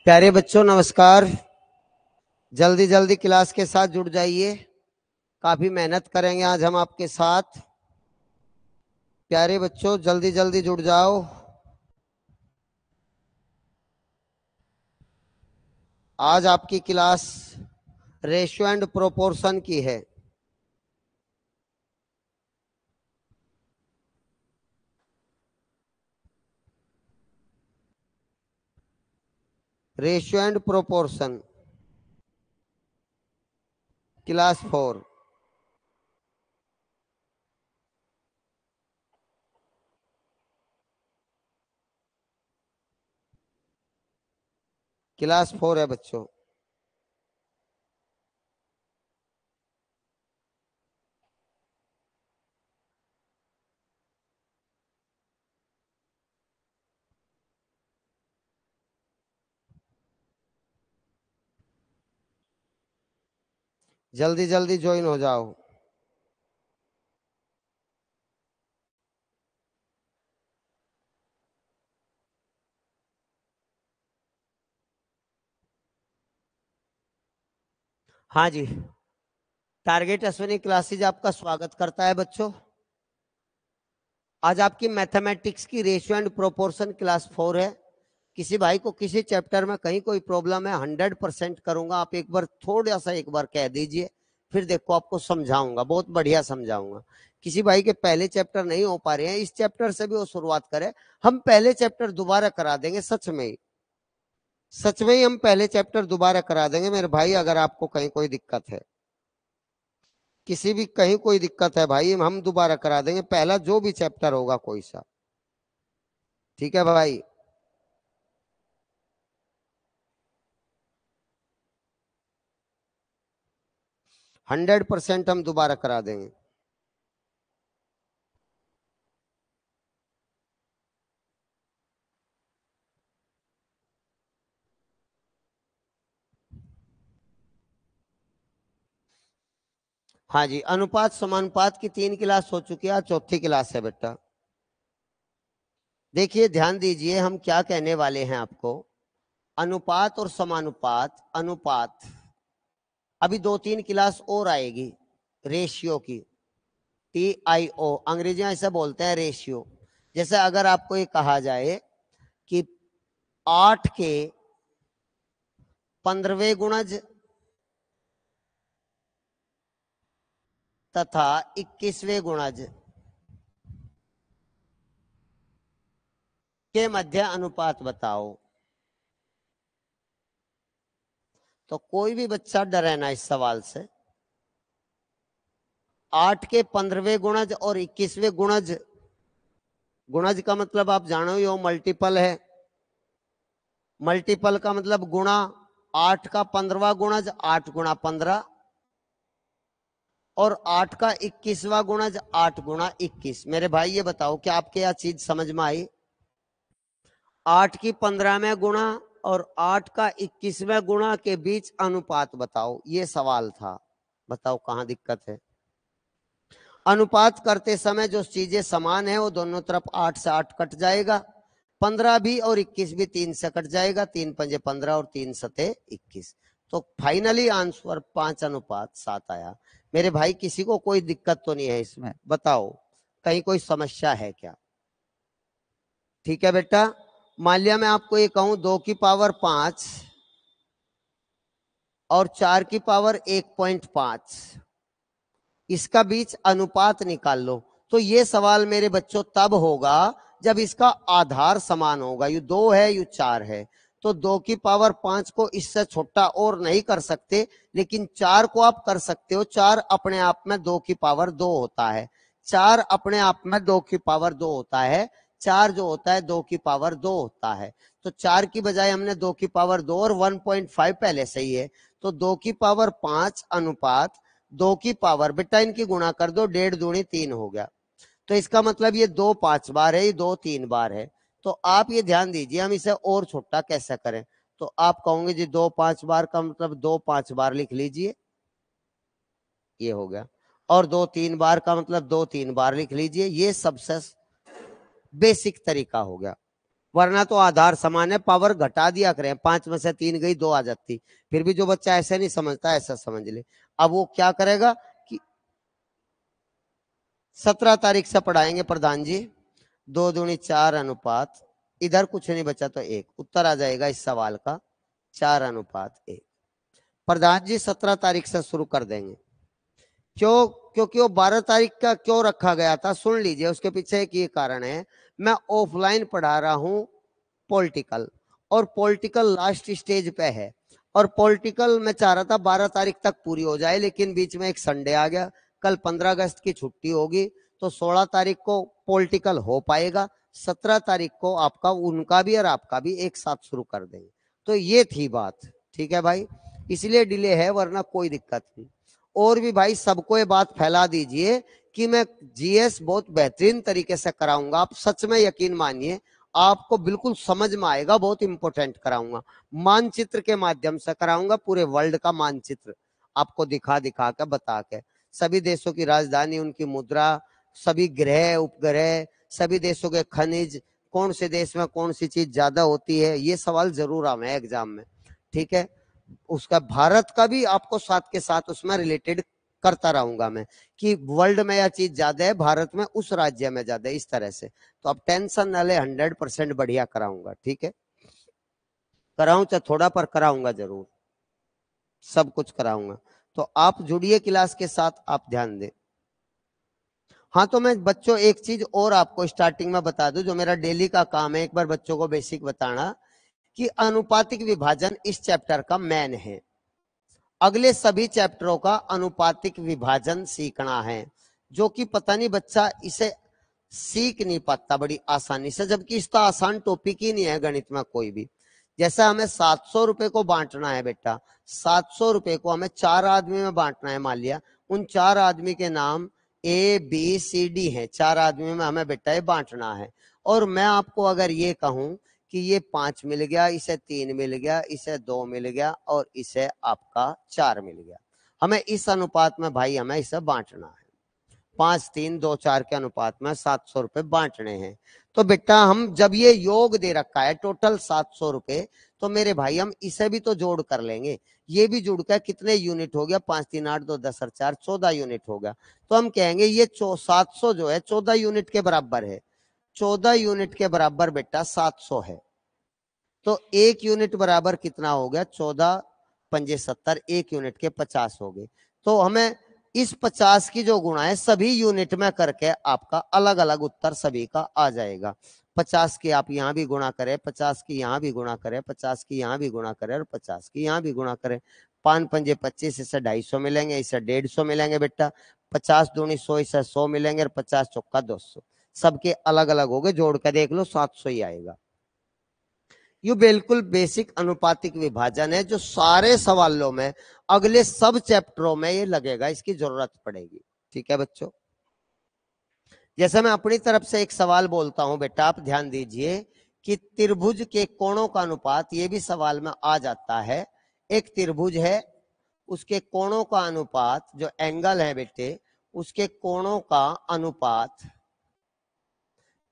प्यारे बच्चों नमस्कार। जल्दी जल्दी क्लास के साथ जुड़ जाइए। काफी मेहनत करेंगे आज हम आपके साथ। प्यारे बच्चों जल्दी जल्दी जुड़ जाओ। आज आपकी क्लास रेशियो एंड प्रोपोर्शन की है। Ratio and proportion class 4। Class 4 है बच्चों। जल्दी जल्दी ज्वाइन हो जाओ। हाँ जी, टारगेट अश्विनी क्लासेज आपका स्वागत करता है बच्चों। आज आपकी मैथमेटिक्स की रेशियो एंड प्रोपोर्शन क्लास 4 है। किसी भाई को किसी चैप्टर में कहीं कोई प्रॉब्लम है 100% करूंगा। आप एक बार थोड़ा सा एक बार कह दीजिए, फिर देखो आपको समझाऊंगा, बहुत बढ़िया समझाऊंगा। किसी भाई के पहले चैप्टर नहीं हो पा रहे हैं, इस चैप्टर से भी वो शुरुआत करे। हम पहले चैप्टर दोबारा करा देंगे, सच में ही हम पहले चैप्टर दोबारा करा देंगे मेरे भाई। अगर आपको कहीं कोई दिक्कत है, किसी भी कहीं कोई दिक्कत है भाई, हम दोबारा करा देंगे। पहला जो भी चैप्टर होगा कोई सा, ठीक है भाई। 100% हम दोबारा करा देंगे। हाँ जी, अनुपात समानुपात की 3 क्लास हो चुकी है, चौथी क्लास है बेटा। देखिए ध्यान दीजिए, हम क्या कहने वाले हैं आपको। अनुपात और समानुपात, अनुपात अभी 2-3 क्लास और आएगी। रेशियो की, TIO अंग्रेजी में ऐसा बोलते हैं रेशियो। जैसे अगर आपको ये कहा जाए कि 8 के 15वें गुणज तथा 21वें गुणज के मध्य अनुपात बताओ, तो कोई भी बच्चा डरे ना इस सवाल से। 8 के 15वें गुणज और 21वें गुणज, गुणज का मतलब आप जानो ही हो, मल्टीपल है। मल्टीपल का मतलब गुणा। 8 का 15वां गुणज 8 गुणा 15, और 8 का 21वां गुणज 8 गुणा 21। मेरे भाई ये बताओ क्या आपके यह चीज समझ में आई? 8 की 15वें गुणा और 8 का 21वें गुणा के बीच अनुपात बताओ, ये सवाल था। बताओ कहां दिक्कत है? अनुपात करते समय जो चीजें समान है वो दोनों तरफ 8 से 8 कट जाएगा, 15 भी और 21 भी 3 से कट जाएगा। 3 पंजे 15 और 3 सते 21। तो फाइनली आंसर 5:7 आया। मेरे भाई किसी को कोई दिक्कत तो नहीं है इसमें? बताओ कहीं कोई समस्या है क्या? ठीक है बेटा। मान लिया मैं आपको ये कहूं 2 की पावर 5 और 4 की पावर 1.5, इसका बीच अनुपात निकाल लो। तो ये सवाल मेरे बच्चों तब होगा जब इसका आधार समान होगा। यू 2 है, यू 4 है, तो 2 की पावर 5 को इससे छोटा और नहीं कर सकते, लेकिन 4 को आप कर सकते हो। 4 अपने आप में 2 की पावर 2 होता है। 4 अपने आप में 2 की पावर 2 होता है। 4 जो होता है 2 की पावर 2 होता है। तो 4 की बजाय हमने 2 की पावर 2 और 1.5 पहले से ही है। तो 2 की पावर 5 अनुपात 2 की पावर, बेटा इनकी गुणा कर दो, 1.5 दूनी 3 हो गया। तो इसका मतलब ये 2 5 बार है, ये 2 3 बार है। तो आप ये ध्यान दीजिए, हम इसे और छोटा कैसे करें। तो आप कहोगे जी 2 5 बार का मतलब 2 5 बार लिख लीजिए, ये हो गया। और 2 3 बार का मतलब 2 3 बार लिख लीजिए, ये सबसे बेसिक तरीका हो गया। वरना तो आधार समान है, पावर घटा दिया करें, 5 में से 3 गई 2 आ जाती। फिर भी जो बच्चा ऐसे नहीं समझता ऐसा समझ ले। अब वो क्या करेगा कि 17 तारीख से पढ़ाएंगे प्रधान जी, 2 दूनी 4 अनुपात, इधर कुछ नहीं बचा तो 1 उत्तर आ जाएगा इस सवाल का, 4 अनुपात 1। प्रधान जी 17 तारीख से शुरू कर देंगे। क्यों? क्योंकि वो 12 तारीख का क्यों रखा गया था, सुन लीजिए, उसके पीछे एक ये कारण है। मैं ऑफलाइन पढ़ा रहा हूं पॉलिटिकल, और पॉलिटिकल लास्ट स्टेज पे है, और पॉलिटिकल मैं चाह रहा था 12 तारीख तक पूरी हो जाए, लेकिन बीच में एक संडे आ गया, कल 15 अगस्त की छुट्टी होगी, तो 16 तारीख को पॉलिटिकल हो पाएगा, 17 तारीख को आपका उनका भी और आपका भी एक साथ शुरू कर देंगे। तो ये थी बात, ठीक है भाई, इसलिए डिले है, वरना कोई दिक्कत नहीं। और भी भाई सबको ये बात फैला दीजिए कि मैं जीएस बहुत बेहतरीन तरीके से कराऊंगा, आप सच में यकीन मानिए, आपको बिल्कुल समझ में आएगा, बहुत इंपॉर्टेंट कराऊंगा, मानचित्र के माध्यम से कराऊंगा, पूरे वर्ल्ड का मानचित्र आपको दिखा दिखा के बता के, सभी देशों की राजधानी, उनकी मुद्रा, सभी ग्रह उपग्रह, सभी देशों के खनिज, कौन से देश में कौन सी चीज ज्यादा होती है, ये सवाल जरूर आवे एग्जाम में, ठीक है। उसका भारत का भी आपको साथ के साथ उसमें रिलेटेड करता रहूंगा मैं, कि वर्ल्ड में यह चीज ज्यादा है, भारत में उस राज्य में ज्यादा है, इस तरह से। तो अब टेंशन न ले, 100% बढ़िया कराऊंगा, ठीक है, कराऊं चाहे थोड़ा पर कराऊंगा जरूर, सब कुछ कराऊंगा। तो आप जुड़िए क्लास के साथ, आप ध्यान दें। हाँ, तो मैं बच्चों एक चीज और आपको स्टार्टिंग में बता दूं, जो मेरा डेली का काम है, एक बार बच्चों को बेसिक बताना, कि अनुपातिक विभाजन इस चैप्टर का मेन है। अगले सभी चैप्टरों का अनुपातिक विभाजन सीखना है, जो कि पता नहीं बच्चा इसे सीख नहीं पाता बड़ी आसानी से, जबकि इसका आसान टॉपिक ही नहीं है गणित में कोई भी। जैसा हमें 700 रुपए को बांटना है बेटा, 700 रुपए को हमें 4 आदमी में बांटना है, मान लिया उन 4 आदमी के नाम ए बी सी डी है, 4 आदमी में हमें बेटा ये बांटना है। और मैं आपको अगर ये कहूं कि ये 5 मिल गया, इसे 3 मिल गया, इसे 2 मिल गया, और इसे आपका 4 मिल गया, हमें इस अनुपात में भाई हमें इसे बांटना है, 5 3 2 4 के अनुपात में 700 रुपए बांटने हैं। तो बेटा हम जब ये योग दे रखा है टोटल 700 रुपए, तो मेरे भाई हम इसे भी तो जोड़ कर लेंगे, ये भी जुड़ कर कितने यूनिट हो गया, 5 3 8 2 10 और 4 14 यूनिट हो गया। तो हम कहेंगे ये 700 जो है 14 यूनिट के बराबर है, 14 यूनिट के बराबर बेटा 700 है। तो 1 यूनिट बराबर कितना हो गया, 14 पंजे 70, 1 यूनिट के 50 हो गए। तो हमें इस 50 की जो गुणा है सभी यूनिट में करके आपका अलग अलग उत्तर सभी का आ जाएगा। 50 की आप यहाँ भी गुणा करें, 50 की यहाँ भी गुणा करें, 50 की यहाँ भी गुणा करें, और 50 की यहाँ भी गुणा करें, 5 पंजे 25, इसे 250 मिलेंगे, इसे 150 मिलेंगे बेटा, 50 दूनी 100, इसे 100 मिलेंगे, और 50 चौका 200, सबके अलग अलग हो गए, जोड़ कर देख लो 700 ही आएगा। ये बिल्कुल बेसिक अनुपातिक विभाजन है, जो सारे सवालों में अगले सब चैप्टरों में ये लगेगा, इसकी जरूरत पड़ेगी, ठीक है बच्चों। जैसे मैं अपनी तरफ से एक सवाल बोलता हूं बेटा, आप ध्यान दीजिए कि त्रिभुज के कोणों का अनुपात, ये भी सवाल में आ जाता है। एक त्रिभुज है, उसके कोणों का अनुपात, जो एंगल है बेटे, उसके कोणों का अनुपात,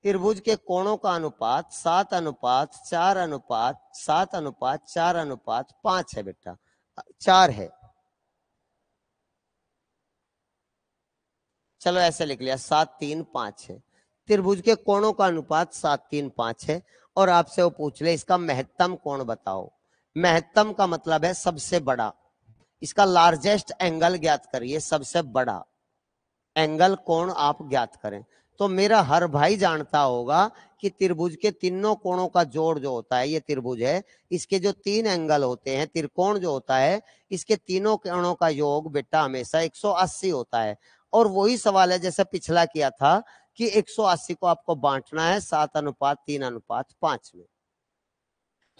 त्रिभुज के कोणों का अनुपात 7 अनुपात 4 अनुपात 7 अनुपात 4 अनुपात 5 है बेटा, 4 है, चलो ऐसे लिख लिया, 7 3 5 है। त्रिभुज के कोणों का अनुपात 7 3 5 है, और आपसे वो पूछ ले इसका महत्तम कोण बताओ। महत्तम का मतलब है सबसे बड़ा, इसका लार्जेस्ट एंगल ज्ञात करिए, सबसे बड़ा एंगल कोण आप ज्ञात करें। तो मेरा हर भाई जानता होगा कि त्रिभुज के तीनों कोणों का जोड़ जो होता है, ये त्रिभुज है, इसके जो 3 एंगल होते हैं, त्रिकोण जो होता है, इसके तीनों कोणों का योग बेटा हमेशा 180 होता है। और वही सवाल है जैसे पिछला किया था कि 180 को आपको बांटना है 7 अनुपात 3 अनुपात 5 में।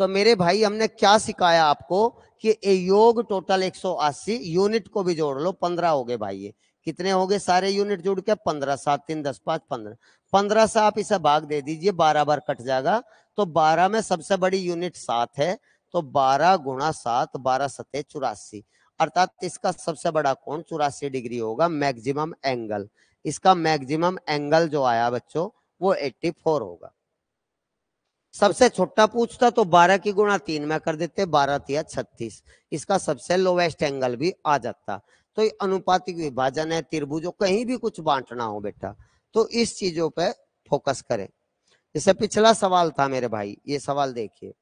तो मेरे भाई हमने क्या सिखाया आपको कि योग टोटल 180, यूनिट को भी जोड़ लो, 15 हो गए भाई, ये कितने हो गए सारे यूनिट जुड़ के, 15, 7 3 10 5 15, 15 से आप इसे भाग दे दीजिए, 12 बार कट जाएगा, तो 12 में सबसे बड़ी यूनिट 7 है, तो 12 गुणा 7, 12 सते 84, अर्थात इसका सबसे बड़ा कोण 84 डिग्री होगा, मैक्सिमम एंगल। इसका मैक्सिमम एंगल जो आया बच्चों वो 84 होगा। सबसे छोटा पूछता तो 12 की गुणा 3 में कर देते, 12 तिया 36, इसका सबसे लोवेस्ट एंगल भी आ जाता। तो ये अनुपातिक विभाजन है, त्रिभुजों कहीं भी कुछ बांटना हो बेटा तो इस चीजों पे फोकस करें। जैसे पिछला सवाल था मेरे भाई, ये सवाल देखिए,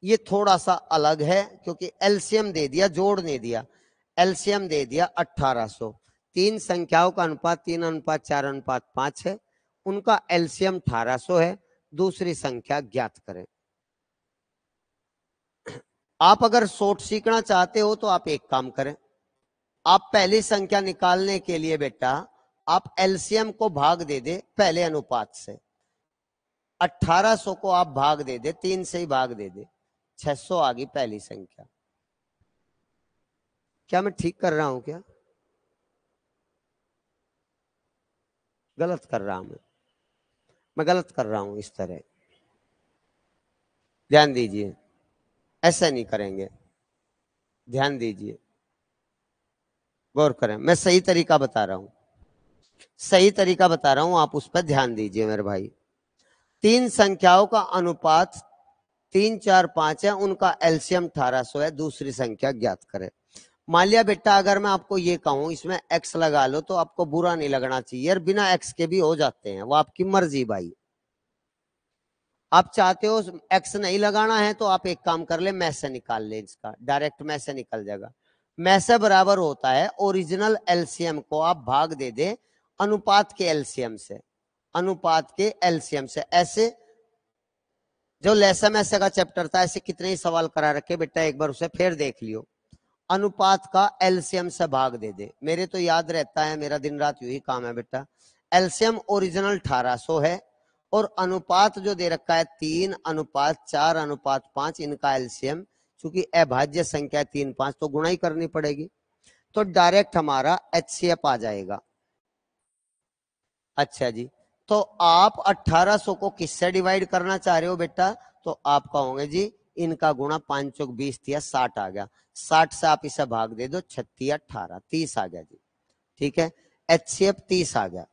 ये थोड़ा सा अलग है क्योंकि एलसीएम दे दिया, जोड़ नहीं दिया। एलसीएम दे दिया 1800, तीन संख्याओं का अनुपात 3:4:5 है, उनका एलसीएम 1800 है, दूसरी संख्या ज्ञात करें। आप अगर शॉर्ट सीखना चाहते हो तो आप एक काम करें, आप पहली संख्या निकालने के लिए बेटा आप एलसीएम को भाग दे दे पहले अनुपात से, 1800 को आप भाग दे दे, 3 से ही भाग दे दे, 600 आ गई पहली संख्या। क्या मैं ठीक कर रहा हूं क्या? गलत कर रहा हूं मैं गलत कर रहा हूं इस तरह, ध्यान दीजिए, ऐसा नहीं करेंगे, ध्यान दीजिए, गौर करें, मैं सही तरीका बता रहा हूं, सही तरीका बता रहा हूं, आप उस पर ध्यान दीजिए मेरे भाई। तीन संख्याओं का अनुपात 3, 4, 5 है, उनका एलसीएम 1800 है, दूसरी संख्या ज्ञात करें। मान लिया बेटा अगर मैं आपको ये कहूं इसमें एक्स लगा लो तो आपको बुरा नहीं लगना चाहिए, और बिना एक्स के भी हो जाते हैं, वो आपकी मर्जी भाई। आप चाहते हो एक्स नहीं लगाना है तो आप एक काम कर ले, मैं से निकाल ले, इसका डायरेक्ट मैं से निकल जाएगा। मैं से बराबर होता है ओरिजिनल एलसीएम को आप भाग दे दे अनुपात के एलसीएम से, अनुपात के एलसीएम से। ऐसे जो लहसम ऐसे का चैप्टर था, ऐसे कितने ही सवाल करा रखे बेटा, एक बार उसे फिर देख लियो। अनुपात का एलसीएम से भाग दे दे, मेरे तो याद रहता है, मेरा दिन रात यही काम है बेटा। एलसीएम ओरिजिनल 1800 है और अनुपात जो दे रखा है 3:4:5, इनका एलसीएम चूंकि अभाज्य संख्या 3, 5 तो गुणा ही करनी पड़ेगी, तो डायरेक्ट हमारा एचसीएफ आ जाएगा। अच्छा जी, तो आप 1800 को किससे डिवाइड करना चाह रहे हो बेटा, तो आप कहोगे जी इनका गुणा 5 चौक 20 दिया, 60 आ गया, 60 से आप इसे भाग दे दो, 36 18 30 आ गया जी, ठीक है, एचसीएफ 30 आ गया।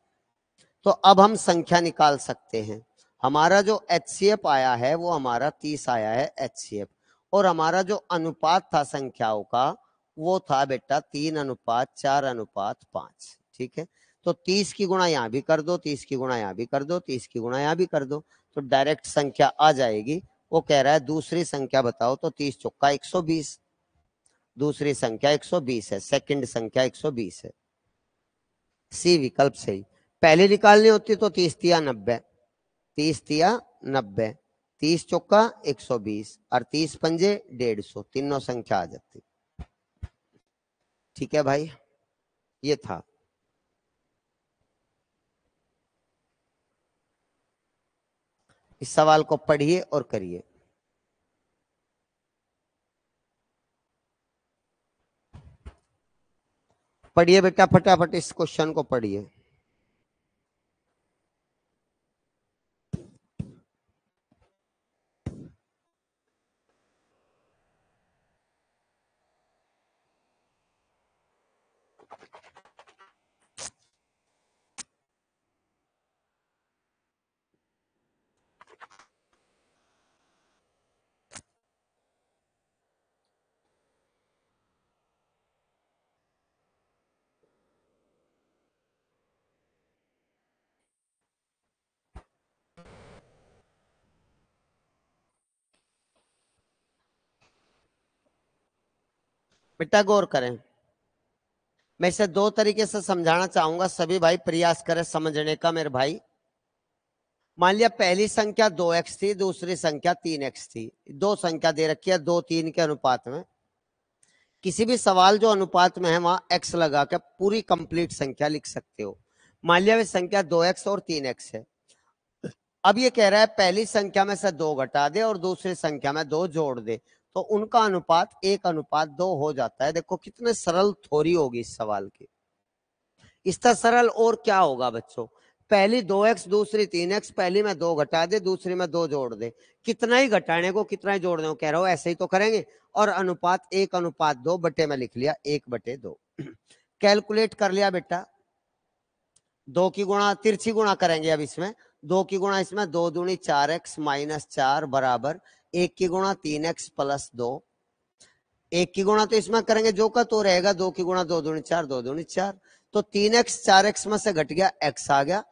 तो अब हम संख्या निकाल सकते हैं, हमारा जो एचसीएफ आया है वो हमारा 30 आया है एचसीएफ, और हमारा जो अनुपात था संख्याओं का वो था बेटा 3:4:5, ठीक है। तो 30 की गुणा यहां भी कर दो, 30 की गुणा यहां भी कर दो, 30 की गुणा यहां भी कर दो, तो डायरेक्ट संख्या आ जाएगी। वो कह रहा है दूसरी संख्या बताओ, तो 30 चौका 120, दूसरी संख्या 120 है, सेकंड संख्या 120 है, सी विकल्प सही। पहले निकालनी होती तो 30 तिया 90, 30 तिया 90, 30 चौका 120 और 30 पंजे 150, तीनों संख्या आ जाती। ठीक है भाई, ये था। इस सवाल को पढ़िए और करिए। पढ़िए बेटा फटाफट इस क्वेश्चन को पढ़िए। बेटा गौर करें, मैं इसे दो तरीके से समझाना चाहूंगा, सभी भाई प्रयास करें समझने का मेरे भाई। मान लिया पहली संख्या 2x थी, दूसरी संख्या 3x थी, दो संख्या दे रखी है 2, 3 के अनुपात में। किसी भी सवाल जो अनुपात में है वहां x लगा के पूरी कंप्लीट संख्या लिख सकते हो। मान लिया वे संख्या 2x और 3x है। अब ये कह रहा है पहली संख्या में से 2 घटा दे और दूसरी संख्या में 2 जोड़ दे, तो उनका अनुपात 1:2 हो जाता है। देखो कितने सरल थ्योरी होगी इस सवाल की। इसका सरल और क्या होगा बच्चों, पहली 2x दूसरी 3x, पहली में 2 घटा दे दूसरी में 2 जोड़ दे, कितना ही घटाने को कितना ही जोड़ने को कह रहा हो, ऐसे ही तो करेंगे। और अनुपात 1:2 बटे में लिख लिया 1/2। कैलकुलेट कर लिया बेटा, 2 की गुणा तिरछी गुणा करेंगे अब इसमें, 2 की गुणा इसमें 2 दूनी 4x माइनस 4 बराबर 1 की गुणा 3x प्लस 2। 1 की गुणा तो इसमें करेंगे जो का तो रहेगा, 2 की गुणा 2 दूनी 4, 2 दूनी 4, तो 3x 4x में से घट गया, x आ गया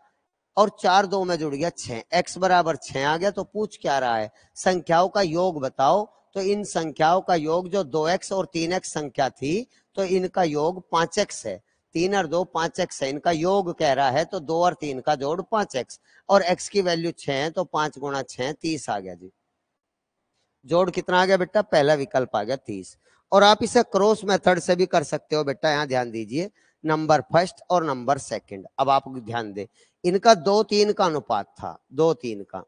और 4 2 में जुड़ गया 6, x बराबर 6 आ गया। तो पूछ क्या रहा है, संख्याओं का योग बताओ। तो इन संख्याओं का योग जो 2x और 3x संख्या थी तो इनका योग 5x है। 3 और 2 5x है, इनका योग कह रहा है, तो 2 और 3 का जोड़ 5x और x की वैल्यू 6 है, तो 5 गुणा 6 30 आ गया जी। जोड़ कितना आ गया बेटा, पहला विकल्प आ गया 30। और आप इसे क्रॉस मेथड से भी कर सकते हो बेटा, यहां ध्यान दीजिए, नंबर फर्स्ट और नंबर सेकंड। अब आप ध्यान दें, इनका 2 3 का अनुपात था, 2 3 का,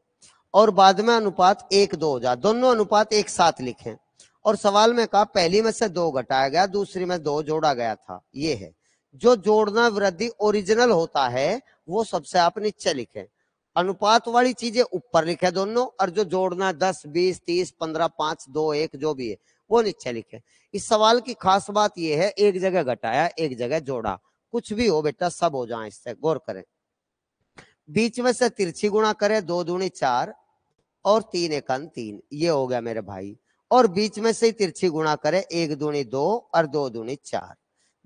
और बाद में अनुपात 1 2 हो जा, दोनों अनुपात एक साथ लिखें। और सवाल में कहा पहली में से 2 घटाया गया, दूसरी में 2 जोड़ा गया था। ये है जो जोड़ना वृद्धि ओरिजिनल होता है वो सबसे आप नीचे लिखें, अनुपात वाली चीजें ऊपर लिखे दोनों, और जो जोड़ना 10 20 30 15 5 2 1 जो भी है वो नीचे लिखे। इस सवाल की खास बात यह है, एक जगह घटाया एक जगह जोड़ा, कुछ भी हो बेटा सब हो जाए, इससे गौर करें। बीच में से तिरछी गुणा करें, 2 दूनी 4 और 3 एकन 3, ये हो गया मेरे भाई। और बीच में से तिरछी गुणा करें, 1 दूनी 2 और 2 दूनी 4।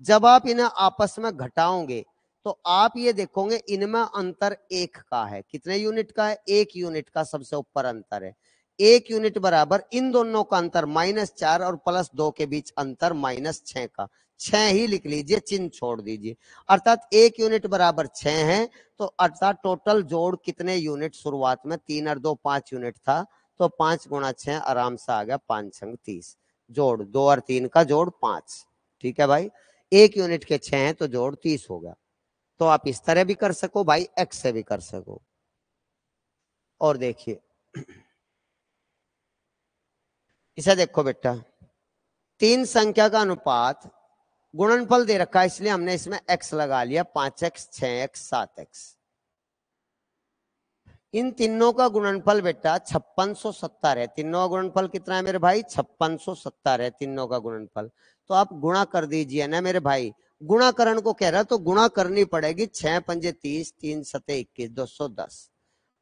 जब आप इन्हें आपस में घटाओगे तो आप ये देखोगे इनमें अंतर 1 का है। कितने यूनिट का है, 1 यूनिट का सबसे ऊपर अंतर है। 1 यूनिट बराबर इन दोनों का अंतर -4 और +2 के बीच अंतर -6 का, 6 ही लिख लीजिए, चिन्ह छोड़ दीजिए। अर्थात 1 यूनिट बराबर 6 है। तो अर्थात टोटल जोड़ कितने यूनिट, शुरुआत में 3 और 2 5 यूनिट था, तो 5 गुणा 6 आराम से आ गया 5 छंग 30। जोड़ 2 और 3 का जोड़ 5, ठीक है भाई। 1 यूनिट के 6 हैं तो जोड़ 30 हो गया। तो आप इस तरह भी कर सको भाई, x से भी कर सको। और देखिए इसे देखो बेटा, 3 संख्या का अनुपात गुणनफल दे रखा है, इसलिए हमने इसमें x लगा लिया, 5x 6x 7x। इन तीनों का गुणनफल बेटा 5670 है। तीनों का गुणनफल कितना है मेरे भाई, 5670 है तीनों का गुणनफल। तो आप गुणा कर दीजिए ना मेरे भाई, गुणाकरण को कह रहा है तो गुणा करनी पड़ेगी। 6 पंजे 30, 3 सते 21, 210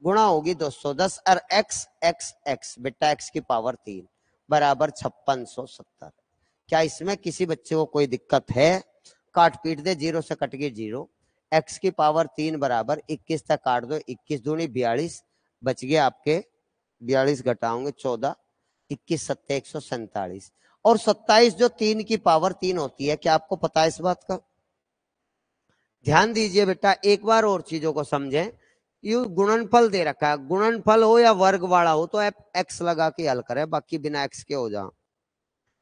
गुणा होगी 210 और x x x बेटा x की पावर 3 बराबर 5670। क्या इसमें किसी बच्चे को कोई दिक्कत है, काट पीट दे, 0 से कट गई 0। x की पावर 3 बराबर 21 तक काट दो, 21 दूनी 42, बच गया आपके 42 घटाओगे 14, 21 सत्ते 147 और 27 जो 3 की पावर 3 होती है। क्या आपको पता है इस बात का? ध्यान दीजिए बेटा, एक बार और चीजों को समझें। यू गुणनफल दे रखा है, गुणनफल हो या वर्ग वाला हो तो आप एक्स लगा के हल करें, बाकी बिना एक्स के हो जाओ।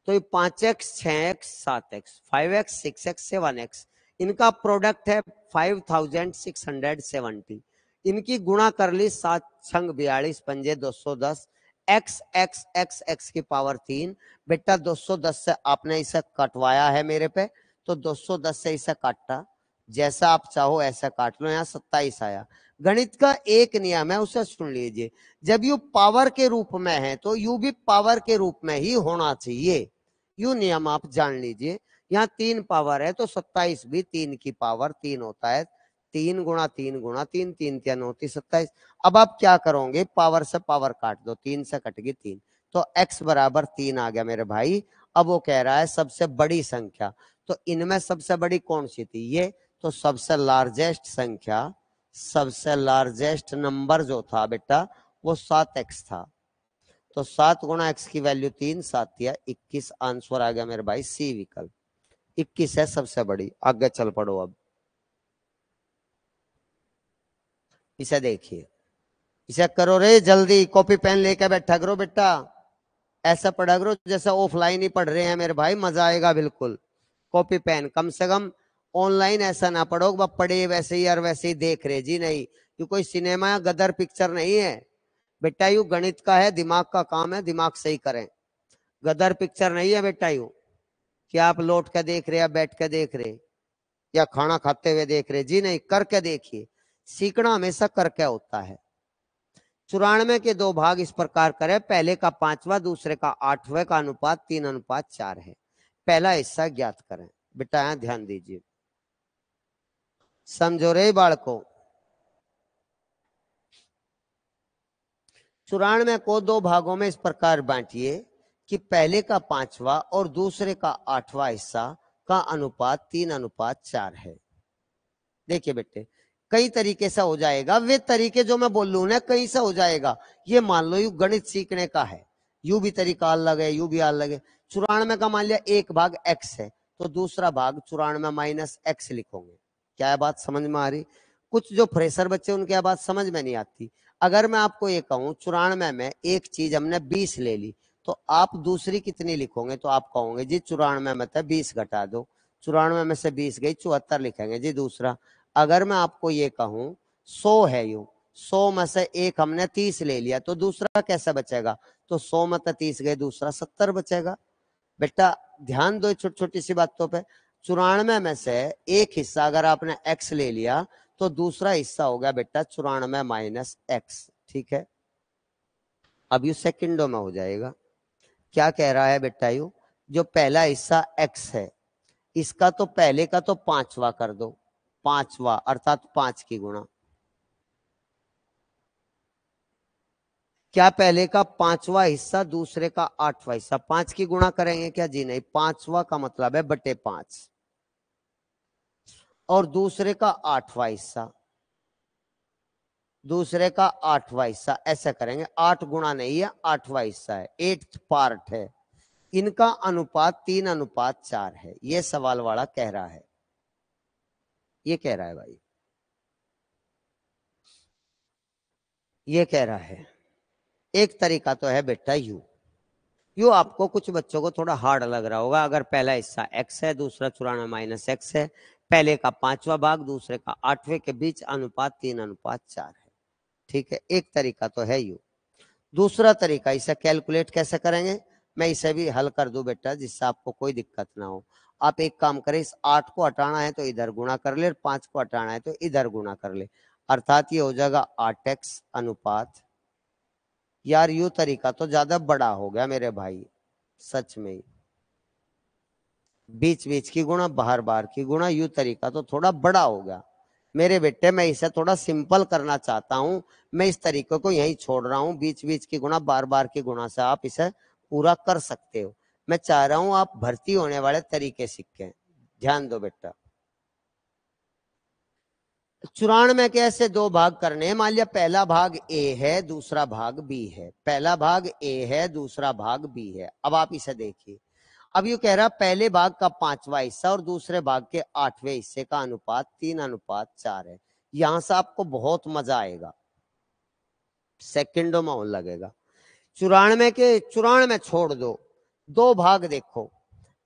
तो ये 5x 6x 7x 5x 6x 7x इनका प्रोडक्ट है 5670। इनकी गुणा कर ली, 7 छंग 42 पंजे 210, x x x x की पावर 3 बेटा 210 से आपने इसे कटवाया है मेरे पे, तो 210 से इसे काटा, जैसा आप चाहो ऐसा काट लो। यहाँ 27 आया। गणित का एक नियम है, उसे सुन लीजिए, जब यू पावर के रूप में है तो यू भी पावर के रूप में ही होना चाहिए। यू नियम आप जान लीजिए। यहाँ 3 पावर है तो 27 भी 3 की पावर 3 होता है। 3 गुणा 3 गुणा 3, 3 3 होती 27। अब आप क्या करोगे, पावर से पावर काट दो, 3 से कट गई 3, तो x बराबर 3 आ गया मेरे भाई। अब वो कह रहा है सबसे बड़ी संख्या, तो इनमें सबसे बड़ी कौन सी थी, ये। तो सबसे लार्जेस्ट संख्या, सबसे लार्जेस्ट नंबर जो था बेटा वो 7x था। तो 7 गुणा x की वैल्यू 3, 7 दिया 21, आंसर आ गया मेरे भाई सी विकल्प। 21 है सबसे बड़ी। आगे चल पड़ो अब, इसे देखिए, इसे करो रे जल्दी, कॉपी पेन लेके बैठा करो बेटा, ऐसा पढ़ा करो जैसे ऑफलाइन ही पढ़ रहे हैं मेरे भाई, मजा आएगा बिल्कुल। कॉपी पेन कम से कम, ऑनलाइन ऐसा ना पढ़ो पढ़े वैसे ही और वैसे ही देख रहे जी, नहीं। ये कोई सिनेमा या गदर पिक्चर नहीं है बेटा, यू गणित का है, दिमाग का काम है, दिमाग सही करें। गदर पिक्चर नहीं है बेटा यू, कि आप लौट के देख रहे या बैठ के देख रहे या खाना खाते हुए देख रहे जी, नहीं, करके देखिए। सीखना हमेशा करके होता है। 94 के 2 भाग इस प्रकार करें, पहले का 5वां दूसरे का 8वें का अनुपात 3:4 है। पहला हिस्सा ज्ञात करें। बेटा यहां ध्यान दीजिए, समझो रे बालको, 94 को दो भागों में इस प्रकार बांटिए कि पहले का 5वां और दूसरे का 8वां हिस्सा का अनुपात 3:4 है। देखिए बेटे, कई तरीके से हो जाएगा, वे तरीके जो मैं बोल लू ना कहीं से हो जाएगा। ये मान लो यू गणित सीखने का है, यू भी तरीका अलग है, यू भी अलग है। 94 का मान लिया एक भाग x है, तो दूसरा भाग 94 माइनस x लिखोगे। क्या बात समझ में आ रही? कुछ जो फ्रेशर बच्चे उनके बात समझ में नहीं आती। अगर मैं आपको ये कहूं 94 में एक चीज हमने 20 ले ली, तो आप दूसरी कितनी लिखोगे? तो आप कहोगे जी 94 में से 20 घटा दो, 94 में से 20 गई 74 लिखेंगे जी दूसरा। अगर मैं आपको ये कहूं 100 है, यूं 100 में से एक हमने 30 ले लिया, तो दूसरा कैसा बचेगा? तो 100 में 30 गए, दूसरा 70 बचेगा। बेटा ध्यान दो छोटी छोटी सी बातों पे। 94 में से एक हिस्सा अगर आपने x ले लिया, तो दूसरा हिस्सा हो गया बेटा 94 माइनस x। ठीक है, अब यू सेकंडों में हो जाएगा। क्या कह रहा है बेटा यू? जो पहला हिस्सा x है, इसका तो पहले का तो 5वां कर दो, 5वां अर्थात 5 की गुणा। क्या पहले का 5वां हिस्सा दूसरे का 8वां हिस्सा 5 की गुणा करेंगे क्या? जी नहीं, 5वां का मतलब है बटे 5, और दूसरे का 8वां हिस्सा, दूसरे का 8वां हिस्सा ऐसे करेंगे। 8 गुणा नहीं है, 8वां हिस्सा है, 8th पार्ट है। इनका अनुपात 3:4 है। ये सवाल वाला कह रहा है, ये कह रहा है भाई, ये कह रहा है। एक तरीका तो है बेटा यू आपको कुछ बच्चों को थोड़ा हार्ड लग रहा होगा। अगर पहला हिस्सा x है, दूसरा 94 माइनस x है, पहले का 5वां भाग दूसरे का 8वें के बीच अनुपात 3:4 है। ठीक है, एक तरीका तो है यू। दूसरा तरीका, इसे कैलकुलेट कैसे करेंगे? मैं इसे भी हल कर दूं बेटा, जिससे आपको कोई दिक्कत ना हो। आप एक काम करें, इस 8 को हटाना है तो इधर गुणा कर ले, 5 को हटाना है तो इधर गुणा कर ले, अर्थात ये हो जाएगा 8x अनुपात। यार यू तरीका तो ज्यादा बड़ा हो गया मेरे भाई, सच में। बीच बीच की गुणा, बाहर बाहर की गुणा, यू तरीका तो थोड़ा बड़ा हो गया मेरे बेटे। मैं इसे थोड़ा सिंपल करना चाहता हूं, मैं इस तरीके को यहीं छोड़ रहा हूं। बीच बीच की गुणा, बार बार की गुणा से आप इसे पूरा कर सकते हो। मैं चाह रहा हूं आप भर्ती होने वाले तरीके सीखें। ध्यान दो बेटा, 94 के ऐसे दो भाग करने हैं। मान लिया पहला भाग ए है, दूसरा भाग बी है। पहला भाग ए है, दूसरा भाग बी है। अब आप इसे देखिए, अब यू कह रहा पहले भाग का 5वां हिस्सा और दूसरे भाग के 8वें हिस्से का अनुपात 3:4 है। यहां से आपको बहुत मजा आएगा, सेकंडों में और लगेगा। 94 के 94 छोड़ दो, दो भाग देखो।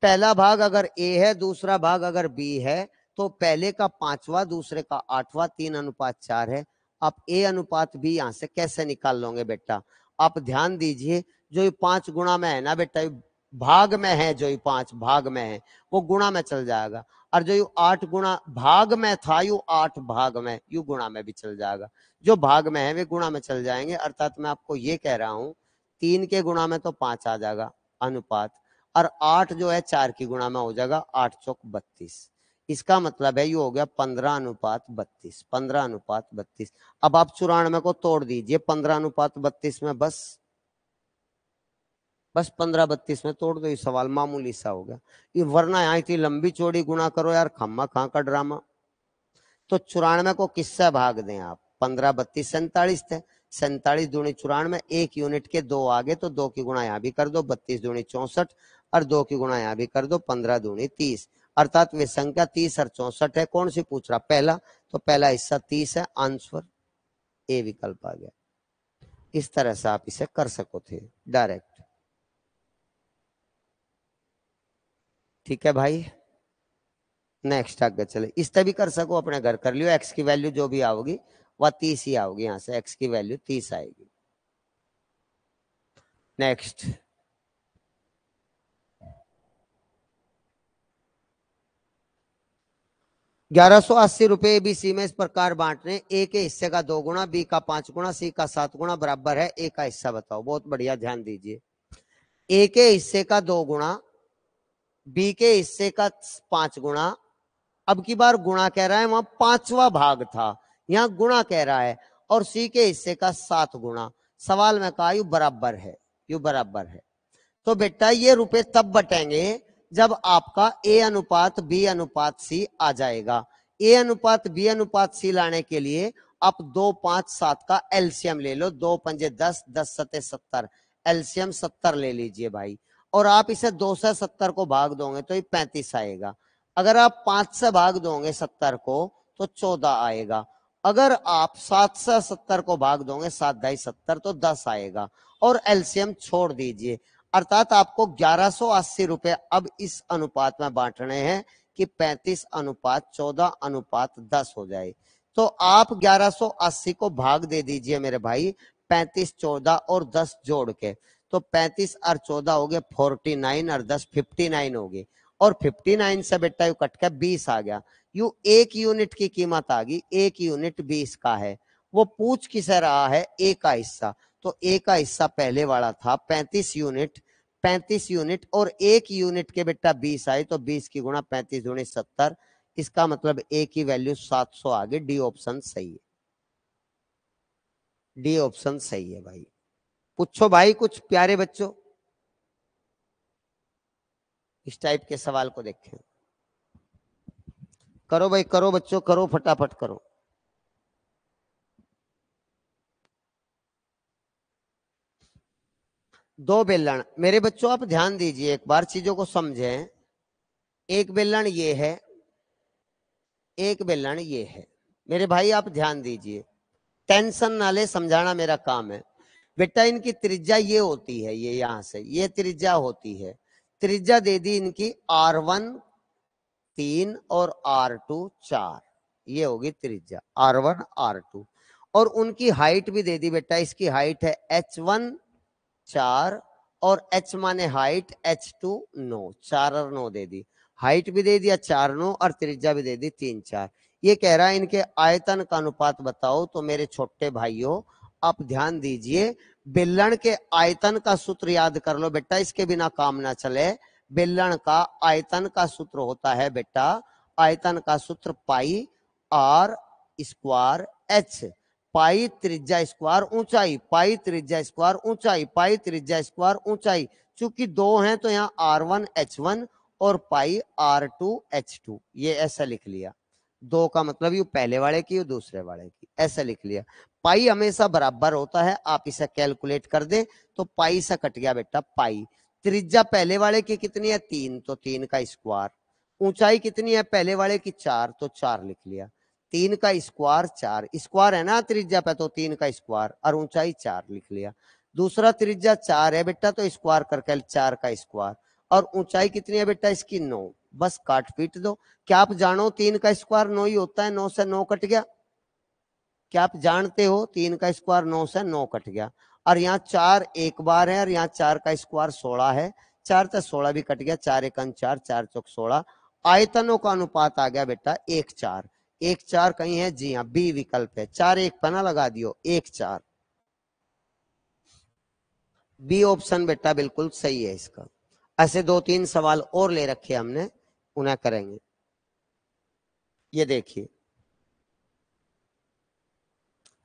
पहला भाग अगर ए है, दूसरा भाग अगर बी है, तो पहले का 5वां दूसरे का 8वां 3:4 है। आप ए अनुपात बी यहां से कैसे निकाल लोगे बेटा? आप ध्यान दीजिए, जो ये 5 गुणा में है ना बेटा, भाग में है, जो ये 5 भाग में है वो गुणा में चल जाएगा। और जो यू 8 गुणा भाग में था, यू 8 भाग में, यू गुणा में भी चल जाएगा। जो भाग में है वे गुणा में चल जाएंगे। अर्थात मैं आपको ये कह रहा हूं 3 के गुणा में तो 5 आ जाएगा अनुपात, और 8 जो है 4 की गुणा में हो जाएगा, 8 चौक 32। इसका मतलब है ये हो गया 15:32, 15:32। अब आप 94 को तोड़ दीजिए 15:32 में, बस 15:32 में तोड़ दो। ये सवाल मामूली सा हो गया। ये वरना यहाँ इतनी लंबी चौड़ी गुणा करो यार, खम्मा खां का ड्रामा। तो 94 को किससे भाग दें आप? 15:32 47 थे, 47 दूनी 94, एक यूनिट के दो आगे, तो 2 की गुणा यहाँ भी कर दो, 32 दूनी 64, और 2 की गुणा यहाँ भी कर दो, 15 दूनी 30। अर्थात वे संख्या 30 और 64 है। कौन सी पूछ रहा? पहला, तो पहला हिस्सा 30 है, आंसर ए विकल्प आ गया। इस तरह से आप इसे कर सको थे डायरेक्ट। ठीक है भाई, नेक्स्ट आगे चले। इस तरह भी कर सको, अपने घर कर लियो। एक्स की वैल्यू जो भी आओगी वह 30 ही आओगी, यहां से एक्स की वैल्यू 30 आएगी। नेक्स्ट, 1180 रुपए एबीसी में इस प्रकार बांटने, ए के हिस्से का 2 गुना, बी का 5 गुना, सी का 7 गुना बराबर है, ए का हिस्सा बताओ। बहुत बढ़िया, ध्यान दीजिए। ए के हिस्से का 2 गुना, बी के हिस्से का 5 गुना। अब की बार गुणा कह रहा है, वहां 5वां भाग था, यहां गुणा कह रहा है। और सी के हिस्से का 7 गुना। सवाल में कहा यू बराबर है, यू बराबर है। तो बेटा ये रुपए तब बटेंगे जब आपका ए अनुपात बी अनुपात सी आ जाएगा। ए अनुपात बी अनुपात सी लाने के लिए आप 2 5 7 का एलसीएम ले लो। 2 पंजे 10, 10 सत्ते 70, एलसीएम 70 ले लीजिए भाई। और आप इसे 2 से 70 को भाग दोगे तो ये 35 आएगा। अगर आप 5 से भाग दोगे 70 को तो 14 आएगा। अगर आप 7 से 70 को भाग दोगे 7 ढाई 70 तो 10 आएगा। और एलसीएम छोड़ दीजिए, अर्थात आपको 1180 रुपए अब इस अनुपात में बांटने हैं कि 35 अनुपात 14 अनुपात 10 हो जाए। तो आप 1180 को भाग दे दीजिए मेरे भाई 35, 14 और 10 जोड़ के। तो 35 और 14 हो गए 49 और 10 59 हो गए। और 59 से बेटा यू कट के 20 आ गया। यू एक यूनिट की कीमत आ गई, एक यूनिट 20 का है। वो पूछ किसे रहा है, ए का हिस्सा। तो ए का हिस्सा पहले वाला था 35 यूनिट, 35 यूनिट और एक यूनिट के बेटा 20 आए तो 20 की गुणा 35 गुणे 70। इसका मतलब ए की वैल्यू 700 आ गई। डी ऑप्शन सही है, डी ऑप्शन सही है भाई। पूछो भाई कुछ प्यारे बच्चों, इस टाइप के सवाल को देखें। करो भाई करो बच्चों, करो फटाफट करो। दो बेलन मेरे बच्चों, आप ध्यान दीजिए एक बार, चीजों को समझें। एक बेलन ये है, एक बेलन ये है। मेरे भाई आप ध्यान दीजिए, टेंशन ना ले, समझाना मेरा काम है। बेटा इनकी त्रिज्या ये होती है, ये यहां से ये त्रिज्या होती है। त्रिज्या दे दी इनकी R1 3 और R2 4, ये होगी त्रिज्या R1 R2। और उनकी हाइट भी दे दी बेटा, इसकी हाइट है H1 4 और H माने हाइट, H2 9, 4 और 9 दे दी। हाइट भी दे दिया 4 9 और त्रिज्या भी दे दी 3 4। ये कह रहा है इनके आयतन का अनुपात बताओ। तो मेरे छोटे भाइयों आप ध्यान दीजिए, बेलन के आयतन का सूत्र याद कर लो बेटा, इसके बिना काम ना चले। बेलन का आयतन का सूत्र होता है बेटा, आयतन का सूत्र पाई R स्क्वायर H। पाई त्रिज्या स्क्वायर ऊंचाई, पाई त्रिज्या स्क्वायर ऊंचाई, पाई त्रिज्या स्क्वायर ऊंचाई। चूंकि दो हैं तो यहाँ R1 H1 और पाई R2 H2, ये ऐसा लिख लिया। दो का मतलब यू पहले वाले की, यू दूसरे वाले की, ऐसा लिख लिया। पाई हमेशा बराबर होता है, आप इसे कैलकुलेट कर दें तो पाई से कट गया बेटा पाई। त्रिज्या पहले वाले की कितनी है 3, तो 3 का स्क्वायर। ऊंचाई कितनी है पहले वाले की 4, तो 4 लिख लिया। 3 का स्क्वायर 4, स्क्वायर है ना त्रिज्या पे, तो 3 का स्क्वायर और ऊंचाई 4 लिख लिया। दूसरा त्रिज्या 4 है बेटा, तो स्क्वायर करके 4 का स्क्वायर। और ऊंचाई कितनी है बेटा इसकी 9, बस काट पीट दो। क्या आप जानो 3 का स्क्वायर 9 ही होता है, 9 से 9 कट गया। क्या आप जानते हो 3 का स्क्वायर 9 से 9 कट गया। और यहाँ 4 एक बार है और यहाँ 4 का स्क्वायर 16 है, 4 से 16 भी कट गया, 4 एकन 4, 4 चौक 16। आयतनों का अनुपात आ गया बेटा 1 4। 1 4 कहीं है, जी हाँ बी विकल्प है। 4 एक पना लगा दियो 1 4, बी ऑप्शन बेटा बिल्कुल सही है इसका। ऐसे 2 3 सवाल और ले रखे हमने, उन्हें करेंगे। ये देखिए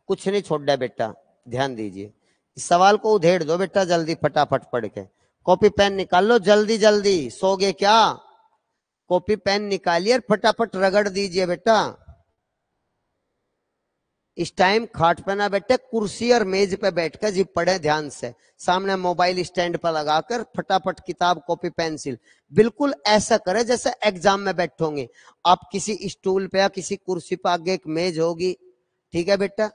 कुछ नहीं छोड़ दिया बेटा, ध्यान दीजिए। इस सवाल को उधेड़ दो बेटा जल्दी, फटाफट पढ़ के। कॉपी पेन निकाल लो जल्दी जल्दी, सोगे क्या। कॉपी पेन निकालिए और फटाफट रगड़ दीजिए बेटा। इस टाइम खाट पे ना बैठे, कुर्सी और मेज पे बैठकर जी पढ़े ध्यान से। सामने मोबाइल स्टैंड पर लगाकर फटाफट किताब कॉपी पेंसिल, बिल्कुल ऐसा करें जैसे एग्जाम में बैठोगे। आप किसी स्टूल पे या किसी कुर्सी पर, आगे एक मेज होगी, ठीक है बेटा,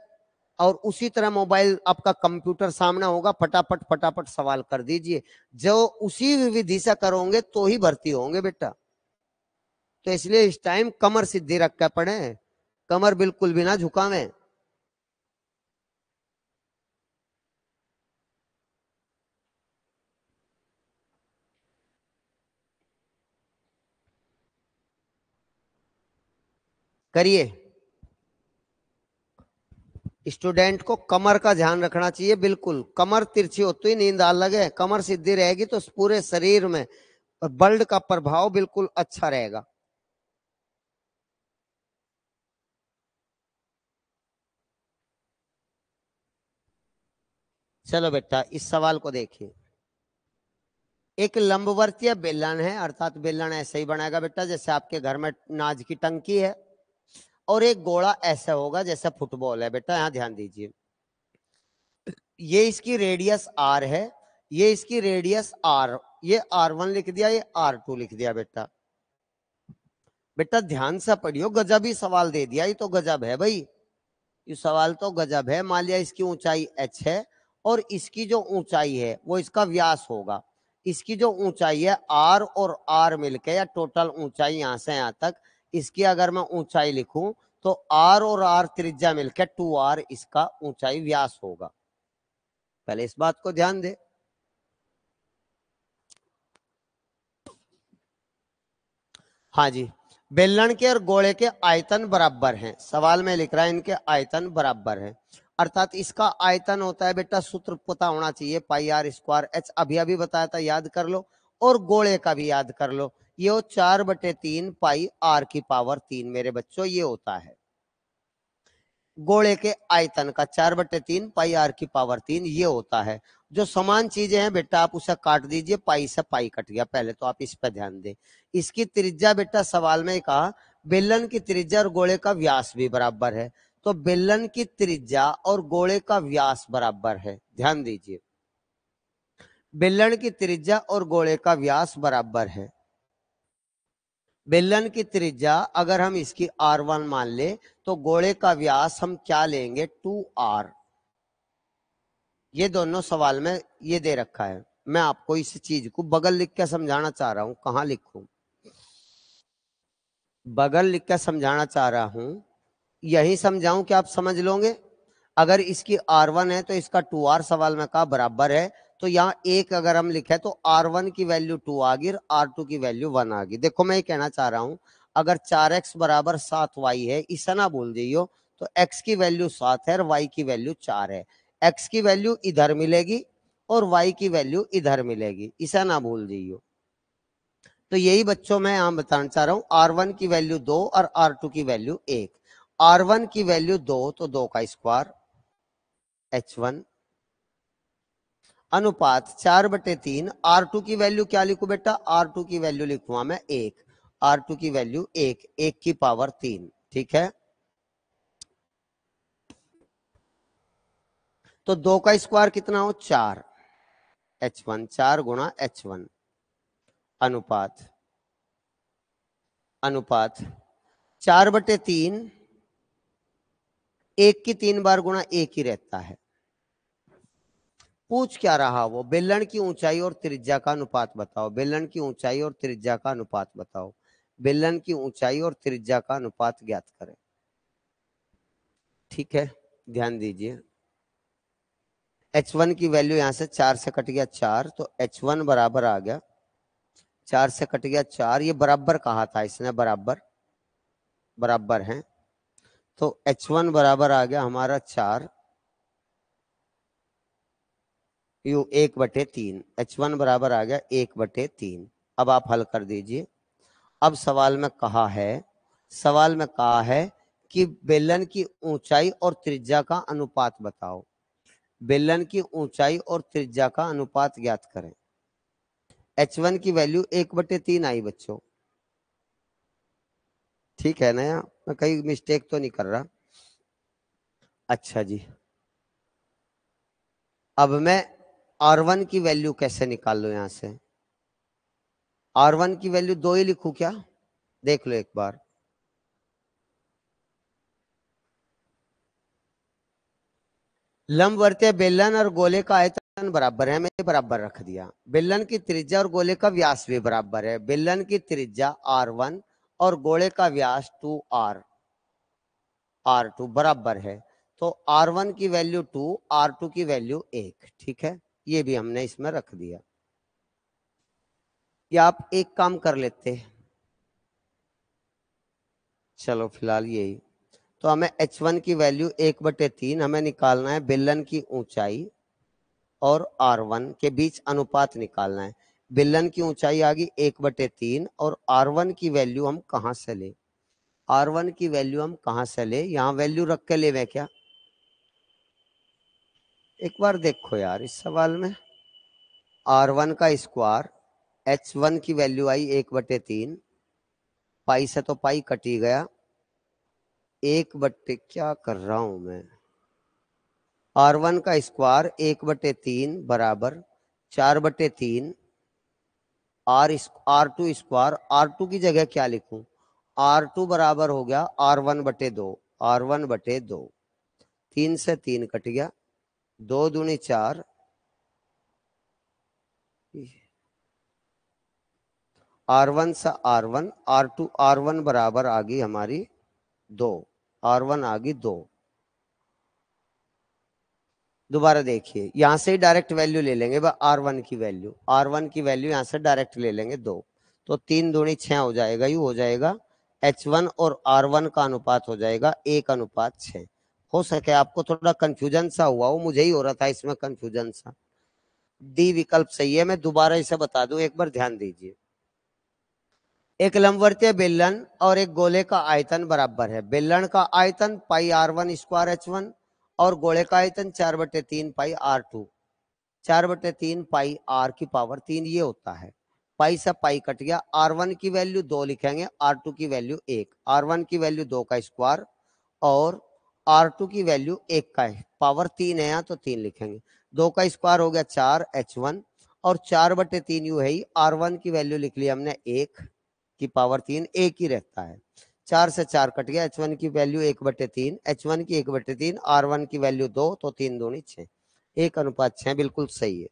और उसी तरह मोबाइल आपका कंप्यूटर सामने होगा। फटाफट फटाफट सवाल कर दीजिए। जो उसी विधि से करोगे तो ही भर्ती होंगे बेटा। तो इसलिए इस टाइम कमर सीधी रख कर पढ़े, कमर बिल्कुल भी ना झुकावें। करिए। स्टूडेंट को कमर का ध्यान रखना चाहिए, बिल्कुल कमर तिरछी होती ही नींद आ लगे। कमर सीधी रहेगी तो पूरे शरीर में ब्लड का प्रभाव बिल्कुल अच्छा रहेगा। चलो बेटा इस सवाल को देखिए। एक लंबवर्तीय बेलन है, अर्थात बेलन ऐसे ही बनाएगा बेटा जैसे आपके घर में नाज की टंकी है, और एक गोला ऐसा होगा जैसे फुटबॉल है। बेटा यहां ध्यान दीजिए, ये इसकी रेडियस आर है, ये इसकी रेडियस आर, ये R1 लिख दिया, ये R2 लिख दिया। बेटा बेटा ध्यान से पढ़ियो, गजब ही सवाल दे दिया, ये तो गजब है भाई, ये सवाल तो गजब है। मान लिया इसकी ऊंचाई h है और इसकी जो ऊंचाई है वो इसका व्यास होगा। इसकी जो ऊंचाई है r और r मिलके, या टोटल ऊंचाई यहां से यहां तक, इसकी अगर मैं ऊंचाई लिखूं तो r और r त्रिज्या मिलकर 2r इसका ऊंचाई व्यास होगा। पहले इस बात को ध्यान दे। हाँ जी, बेलन के और गोले के आयतन बराबर हैं। सवाल में लिख रहा है इनके आयतन बराबर हैं, अर्थात इसका आयतन होता है बेटा, सूत्र पता होना चाहिए, पाई आर स्क्वायर एच, अभी अभी बताया था, याद कर लो। और गोले का भी याद कर लो, ये हो 4/3 पाई आर की पावर 3 मेरे बच्चों, ये होता है गोले के आयतन का 4/3 पाई आर की पावर 3, ये होता है। जो समान चीजें हैं बेटा आप उसे काट दीजिए, पाई से पाई कट गया, पहले तो आप इस पर ध्यान दें। इसकी त्रिज्या बेटा सवाल में कहा बेलन की त्रिज्या और गोले का व्यास भी बराबर है, तो बेलन की त्रिज्या और गोले का व्यास बराबर है। ध्यान दीजिए, बेलन की त्रिज्या और गोले का व्यास बराबर है। बेलन की त्रिज्या अगर हम इसकी R1 मान ले तो गोले का व्यास हम क्या लेंगे, 2R। ये दोनों सवाल में ये दे रखा है, मैं आपको इस चीज को बगल लिख के समझाना चाह रहा हूं। कहां लिखूं, बगल लिख के समझाना चाह रहा हूं, यही समझाऊं कि आप समझ लोगे। अगर इसकी R1 है तो इसका 2R सवाल में कहा बराबर है, तो यहाँ एक अगर हम लिखे तो R1 की वैल्यू 2 आ गई, R2 की वैल्यू 1 आ गई। देखो मैं ये कहना चाह रहा हूं, अगर 4x बराबर 7y है, इसे ना भूल जाइयो, तो x की वैल्यू 7 है और y की वैल्यू 4 है। x की वैल्यू इधर मिलेगी और y की वैल्यू इधर मिलेगी, इसे ना भूल जाइयो। तो यही बच्चों मैं यहां बताना चाह रहा हूं, R1 की वैल्यू 2 और R2 की वैल्यू 1। R1 की वैल्यू 2 तो 2 का स्क्वायर H1 अनुपात 4/3। R2 की वैल्यू क्या लिखू बेटा, R2 की वैल्यू लिखूंगा मैं 1, R2 की वैल्यू 1, 1 की पावर 3। ठीक है, तो 2 का स्क्वायर कितना हो, 4, H1 4 गुणा H1 अनुपात अनुपात 4/3, 1 की 3 बार गुणा 1 ही रहता है। पूछ क्या रहा वो, बेलन की ऊंचाई और त्रिज्या का अनुपात बताओ, बेलन की ऊंचाई और त्रिज्या का अनुपात बताओ, बेलन की ऊंचाई और त्रिज्या का अनुपात ज्ञात करें। ठीक है, ध्यान दीजिए, H1 की वैल्यू यहां से 4 से कट गया 4, तो H1 बराबर आ गया 4 से कट गया 4, ये बराबर कहा था इसने, बराबर बराबर है, तो H1 बराबर आ गया हमारा 4 यू 1/3, H1 बराबर आ गया 1/3। अब आप हल कर दीजिए। अब सवाल में कहा है, सवाल में कहा है कि बेलन की ऊंचाई और त्रिज्या का अनुपात बताओ, बेलन की ऊंचाई और त्रिज्या का अनुपात ज्ञात करें। H1 की वैल्यू 1/3 आई बच्चों, ठीक है ना, यहाँ मैं कहीं मिस्टेक तो नहीं कर रहा। अच्छा जी, अब मैं R1 की वैल्यू कैसे निकाल लूं, यहां से R1 की वैल्यू 2 ही लिखूं क्या, देख लो एक बार। लंबवर्तीय बेलन और गोले का आयतन बराबर है, मैंने बराबर रख दिया। बेलन की त्रिज्या और गोले का व्यास भी बराबर है, बेलन की त्रिज्या R1 और गोले का व्यास 2R2 बराबर है, तो R1 की वैल्यू 2, R2 की वैल्यू 1। ठीक है, ये भी हमने इसमें रख दिया। या आप एक काम कर लेते, चलो फिलहाल यही, तो हमें H1 की वैल्यू 1/3 हमें निकालना है, बेलन की ऊंचाई और R1 के बीच अनुपात निकालना है। बेलन की ऊंचाई आ गई 1/3 और R1 की वैल्यू हम कहां से ले, R1 की वैल्यू हम कहां से ले, यहां वैल्यू रख के ले क्या, एक बार देखो यार इस सवाल में, R1 का स्क्वायर, H1 की वैल्यू आई 1/3, पाई से तो पाई कट ही गया, 1/, क्या कर रहा हूं मैं, R1 का स्क्वायर 1/3 बराबर 4/3, R2 स्क्वायर, R2 की जगह क्या लिखूं, R2 बराबर हो गया R1/2, R1/2, 3 से 3 कट गया, 2 दूनी 4, R1 से R1, R2, R1 बराबर आ गई हमारी 2, R1 आ गई 2। दोबारा देखिए, यहां से ही डायरेक्ट वैल्यू ले लेंगे R1 की वैल्यू, R1 की वैल्यू यहां से डायरेक्ट ले लेंगे 2, तो 3 दूनी 6 हो जाएगा, यू हो जाएगा H1 और R1 का अनुपात हो जाएगा 1:6। हो सके आपको थोड़ा कंफ्यूजन सा हुआ हो, मुझे ही हो रहा था इसमें कंफ्यूजन सा। डी विकल्प सही है। मैं दोबारा इसे बता दूं, एक बार ध्यान दीजिए। एक लंबवर्तीय बेलन और एक गोले का आयतन बराबर है। बेलन का आयतन पाई R1 स्क्वायर H1 और गोले का आयतन 4/3 पाई R2, 4/3 पाई R की पावर 3 ये होता है। पाई से पाई कट गया, R1 की वैल्यू 2 लिखेंगे, R2 की वैल्यू 1, R1 की वैल्यू 2 का स्क्वायर और R2 की वैल्यू 1 का है, पावर 3 है यहाँ तो 3 लिखेंगे, 2 का स्क्वायर हो गया 4 H1 और 4/3 यू है ही, R1 की वैल्यू लिख ली हमने 1 की पावर 3, 1 ही रहता है, 4 से 4 कट गया, H1 की वैल्यू 1/3, H1 की 1/3, R1 की वैल्यू 2, तो 3 दूनी 6, 1:6 बिल्कुल सही है।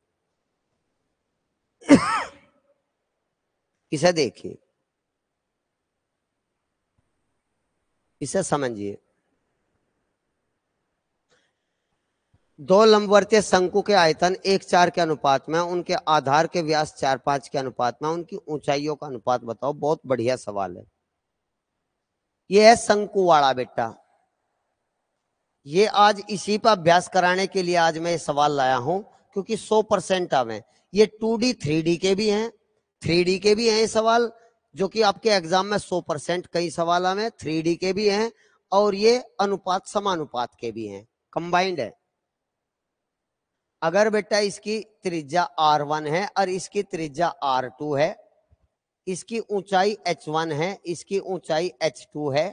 इसे देखिए, इसे समझिए। दो लंबवर्तीय शंकु के आयतन 1:4 के अनुपात में, उनके आधार के व्यास 4:5 के अनुपात में, उनकी ऊंचाइयों का अनुपात बताओ। बहुत बढ़िया सवाल है। ये है शंकु वाला बेटा, ये आज इसी पर अभ्यास कराने के लिए आज मैं ये सवाल लाया हूं, क्योंकि 100% आवे। ये 2D 3D के भी हैं, 3D के भी हैं ये सवाल, जो कि आपके एग्जाम में 100% कई सवाल आवे, 3D के भी हैं और ये अनुपात समानुपात के भी हैं, कंबाइंड है। अगर बेटा इसकी त्रिज्या R1 है और इसकी त्रिज्या R2 है, इसकी ऊंचाई H1 है, इसकी ऊंचाई H2 है,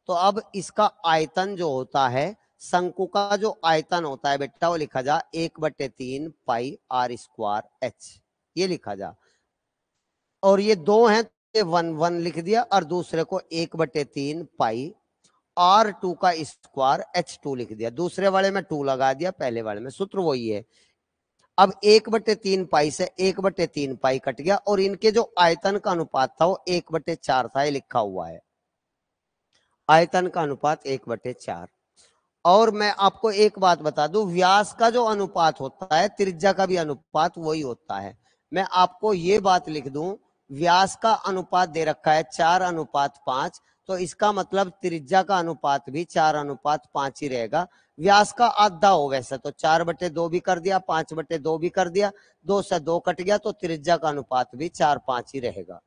तो अब इसका आयतन जो होता है, शंकु का जो आयतन होता है बेटा, वो लिखा जा 1/3 पाई R स्क्वायर H, ये लिखा जा। और ये दो हैं, 1 लिख दिया और दूसरे को 1/3 पाई R2 का स्क्वायर H2 लिख दिया, दूसरे वाले में 2 लगा दिया, पहले वाले में, सूत्र वही है। अब 1/3 पाई से 1/3 पाई कट गया और इनके जो आयतन का अनुपात था वो 1/4 था, ये लिखा हुआ है, आयतन का अनुपात 1/4। और मैं आपको एक बात बता दूं, व्यास का जो अनुपात होता है त्रिज्या का भी अनुपात वही होता है। मैं आपको ये बात लिख दूं, व्यास का अनुपात दे रखा है 4:5, तो इसका मतलब त्रिज्या का अनुपात भी 4:5 ही रहेगा। व्यास का आधा हो वैसे तो 4/2 भी कर दिया, 5/2 भी कर दिया, 2 से 2 कट गया, तो त्रिज्या का अनुपात भी 4:5 ही रहेगा,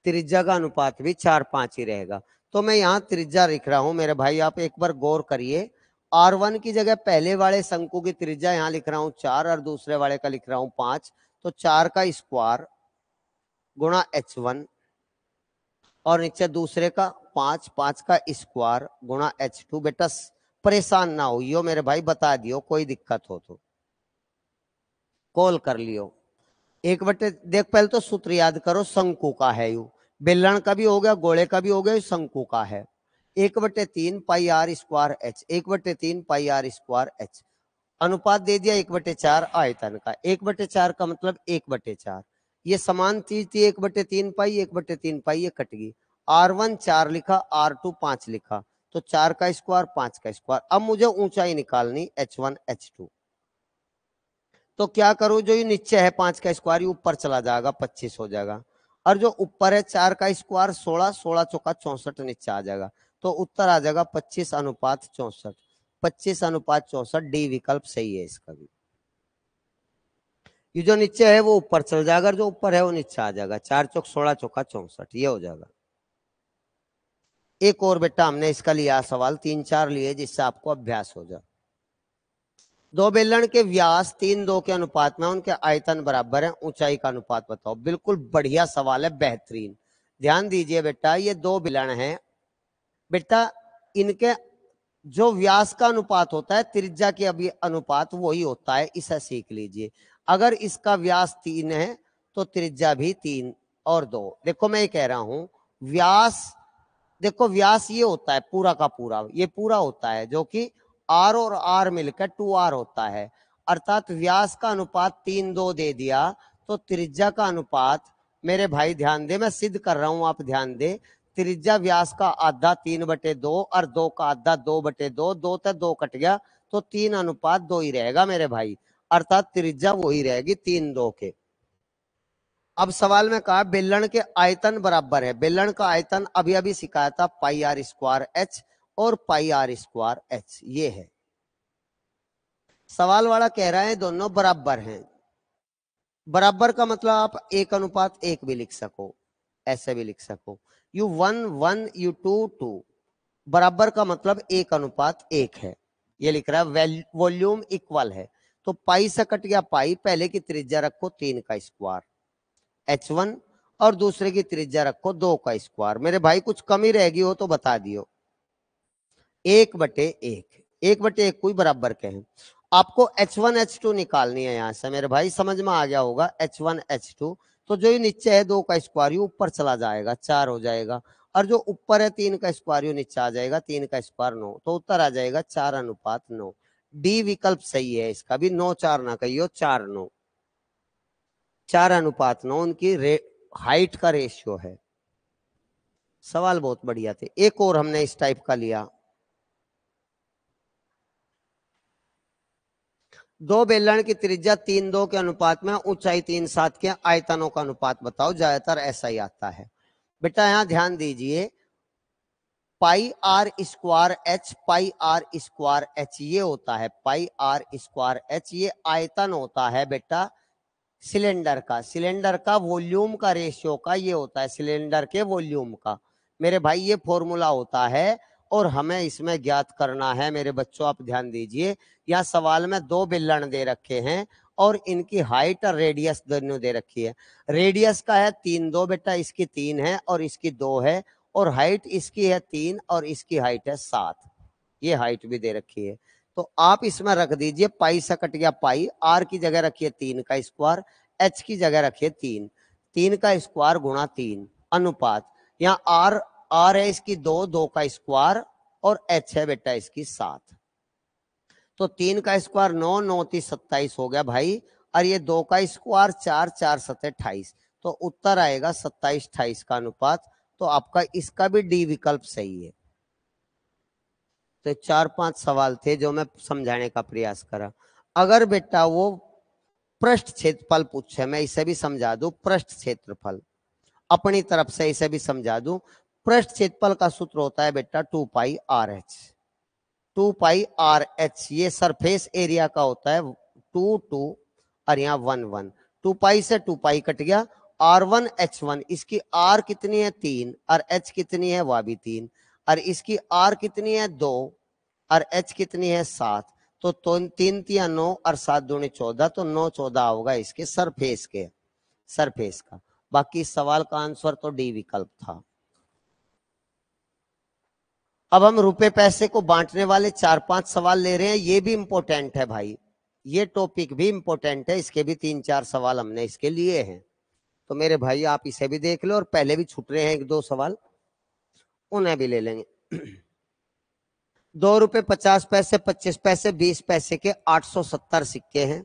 त्रिज्या का अनुपात भी 4:5 ही रहेगा। तो मैं यहाँ त्रिज्या लिख रहा हूं मेरे भाई, आप एक बार गौर करिए। R1 की जगह पहले वाले शंकु की त्रिज्या यहाँ लिख रहा हूं 4 और दूसरे वाले का लिख रहा हूं 5, तो 4 का स्क्वायर गुणा H1 और नीचे दूसरे का 5, 5 का स्क्वायर गुणा H2। बेटा परेशान ना होइयो मेरे भाई, बता दियो कोई दिक्कत हो तो कॉल कर लियो। देख पहले तो सूत्र याद करो, शंकु का है यू, बेलन का भी हो गया, गोले का भी हो गया, शंकु का है। 1/3 पाई R स्क्वायर H, 1/3 पाई R स्क्वायर H, अनुपात दे दिया 1/4 आयतन का, 1/4 का मतलब 1/4, ये समान चीज थी, 1/3 पाई 1/3 पाई, ये कट गई। R1 4 लिखा, R2 5 लिखा, तो 4 का स्क्वायर 5 का स्क्वायर। अब मुझे ऊंचाई निकालनी H1 H2, तो क्या करूं, जो ये नीचे है 5 का स्क्वायर, ये ऊपर चला जाएगा, 25 हो जाएगा, और जो ऊपर है 4 का स्क्वायर 16, 16 चौका 64 नीचे आ जाएगा, तो उत्तर आ जाएगा 25:64, 25:64। डी विकल्प सही है इसका भी। ये जो नीचे है वो ऊपर चल जाएगा, जो ऊपर है वो नीचे आ जाएगा, 4 चौक 16 चौका 64, ये हो जाएगा। एक और बेटा हमने इसका लिया सवाल, 3-4 लिए जिससे आपको अभ्यास हो जाए। दो बेलन के व्यास 3:2 के अनुपात में उनके आयतन बराबर है, ऊंचाई का अनुपात बताओ। बिल्कुल बढ़िया सवाल है, बेहतरीन। ध्यान दीजिए बेटा, ये दो बेलन हैं बेटा, इनके जो व्यास का अनुपात होता है त्रिज्या के अभी अनुपात वही होता है, इसे सीख लीजिए। अगर इसका व्यास 3 है तो त्रिज्या भी 3 और 2। देखो मैं ये कह रहा हूं व्यास, देखो व्यास ये होता है पूरा का पूरा, ये पूरा होता है जो कि आर और आर मिलकर 2r होता है, अर्थात व्यास का अनुपात 3:2 दे दिया तो त्रिज्या का अनुपात, मेरे भाई ध्यान दे, मैं सिद्ध कर रहा हूं, आप ध्यान दे। त्रिज्या व्यास का आधा 3/2 और 2 का आधा 2/2, 2 तक 2 कट गया तो 3:2 ही रहेगा मेरे भाई, अर्थात त्रिज्या वही रहेगी 3:2 के। अब सवाल में कहा बेलन के आयतन बराबर है, बेलन का आयतन अभी अभी सिखाया था πr² h और πr² h, ये है। सवाल वाला कह रहा है दोनों बराबर हैं। बराबर का मतलब आप 1:1 भी लिख सको, ऐसे भी लिख सको, U1 1 U2 2। बराबर का मतलब 1:1 है, ये लिख रहा है। वॉल्यूम इक्वल है तो पाई से कट गया पाई, पहले की त्रिज्या रखो 3 का स्क्वायर h1 और दूसरे की त्रिज्या रखो 2 का स्क्वायर। मेरे भाई कुछ कमी रहेगी हो तो बता दियो। 1/1, 1/1 कोई बराबर के हैं। आपको h1 h2 निकालनी है यहां से, मेरे भाई समझ में आ गया होगा। h1 h2 तो जो ये नीचे है 2 का स्क्वायर ऊपर चला जाएगा 4 हो जाएगा, और जो ऊपर है 3 का स्क्वायर नीचे आ जाएगा, 3 का स्क्वायर 9, तो उत्तर आ जाएगा 4:9। डी विकल्प सही है इसका भी, 9:4 ना कहियो, 4:9, 4:9 उनकी हाइट का रेशियो है। सवाल बहुत बढ़िया थे। एक और हमने इस टाइप का लिया, दो बेलन की त्रिज्या 3:2 के अनुपात में ऊंचाई 3:7 के आयतनों का अनुपात बताओ। ज्यादातर ऐसा ही आता है बेटा, यहां ध्यान दीजिए। πr² h, πr² h ये होता है, πr² h ये आयतन होता है बेटा सिलेंडर का, सिलेंडर का वॉल्यूम का रेशियो का ये होता है, सिलेंडर के वॉल्यूम का। मेरे भाई ये फॉर्मूला होता है और हमें इसमें ज्ञात करना है। मेरे बच्चों आप ध्यान दीजिए, यहाँ सवाल में दो बेलन दे रखे हैं और इनकी हाइट और रेडियस दोनों दे रखी है। रेडियस का है 3:2 बेटा, इसकी 3 है और इसकी 2 है, और हाइट इसकी है 3 और इसकी हाइट है 7, ये हाइट भी दे रखी है। तो आप इसमें रख दीजिए पाई से कट गया पाई, आर की जगह रखिए 3 का स्क्वायर, एच की जगह रखिए 3, 3 का स्क्वायर गुणा 3 अनुपात, यहाँ आर आर है इसकी 2, 2 का स्क्वायर और एच है बेटा इसकी 7, तो 3 का स्क्वायर 9, 9 3 27 हो गया भाई, और ये 2 का स्क्वायर 4, 4 7 28, तो उत्तर आएगा 27 28 का अनुपात। तो आपका इसका भी डी विकल्प सही है। तो 4-5 सवाल थे जो मैं समझाने का प्रयास करा। अगर बेटा वो पृष्ठ क्षेत्रफल पूछे, मैं इसे भी समझा दूं, पृष्ठ क्षेत्रफल अपनी तरफ से इसे भी समझा दूं। पृष्ठ क्षेत्रफल का सूत्र होता है बेटा 2πRh, 2πRh ये सरफेस एरिया का होता है, 2 2 और यहाँ 1 1, 2π से 2π कट गया, R1 H1, इसकी R कितनी है 3 और H कितनी है वह भी 3, और इसकी R कितनी है 2 और H कितनी है 7, तो 3 3 9 और 7 दूनी 14, तो 9 14 होगा इसके सरफेस के, सरफेस का। बाकी इस सवाल का आंसर तो डी विकल्प था। अब हम रुपए पैसे को बांटने वाले 4-5 सवाल ले रहे हैं, ये भी इंपॉर्टेंट है भाई, ये टॉपिक भी इंपॉर्टेंट है, इसके भी 3-4 सवाल हमने इसके लिए हैं। तो मेरे भाई आप इसे भी देख लो, और पहले भी छूट रहे हैं 1-2 सवाल, उन्हें भी ले लेंगे। 2 रुपए 50 पैसे, 25 पैसे, 20 पैसे के 870 सिक्के हैं।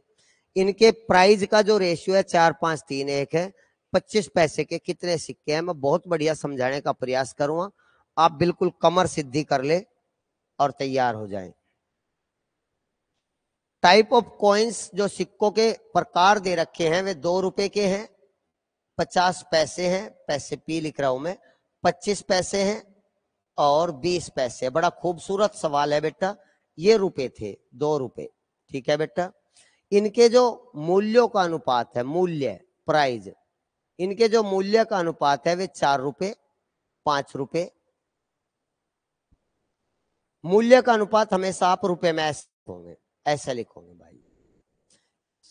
इनके प्राइस का जो रेशियो है 4 5 3 1 है। 25 पैसे के कितने सिक्के हैं, मैं बहुत बढ़िया समझाने का प्रयास करूंगा, आप बिल्कुल कमर सिद्धि कर ले और तैयार हो जाएं। टाइप ऑफ कॉइन्स, जो सिक्कों के प्रकार दे रखे हैं वे 2 रुपए के हैं, 50 पैसे हैं, पैसे पी लिख रहा हूं मैं, 25 पैसे हैं और 20 पैसे। बड़ा खूबसूरत सवाल है बेटा, ये रुपए थे 2 रुपए, ठीक है बेटा। इनके जो मूल्यों का अनुपात है, मूल्य प्राइस, इनके जो मूल्य का अनुपात है वे 4 रुपए 5 रुपए। मूल्य का अनुपात हमेशा आप रुपए में ऐसे होंगे, ऐसा लिखोगे भाई।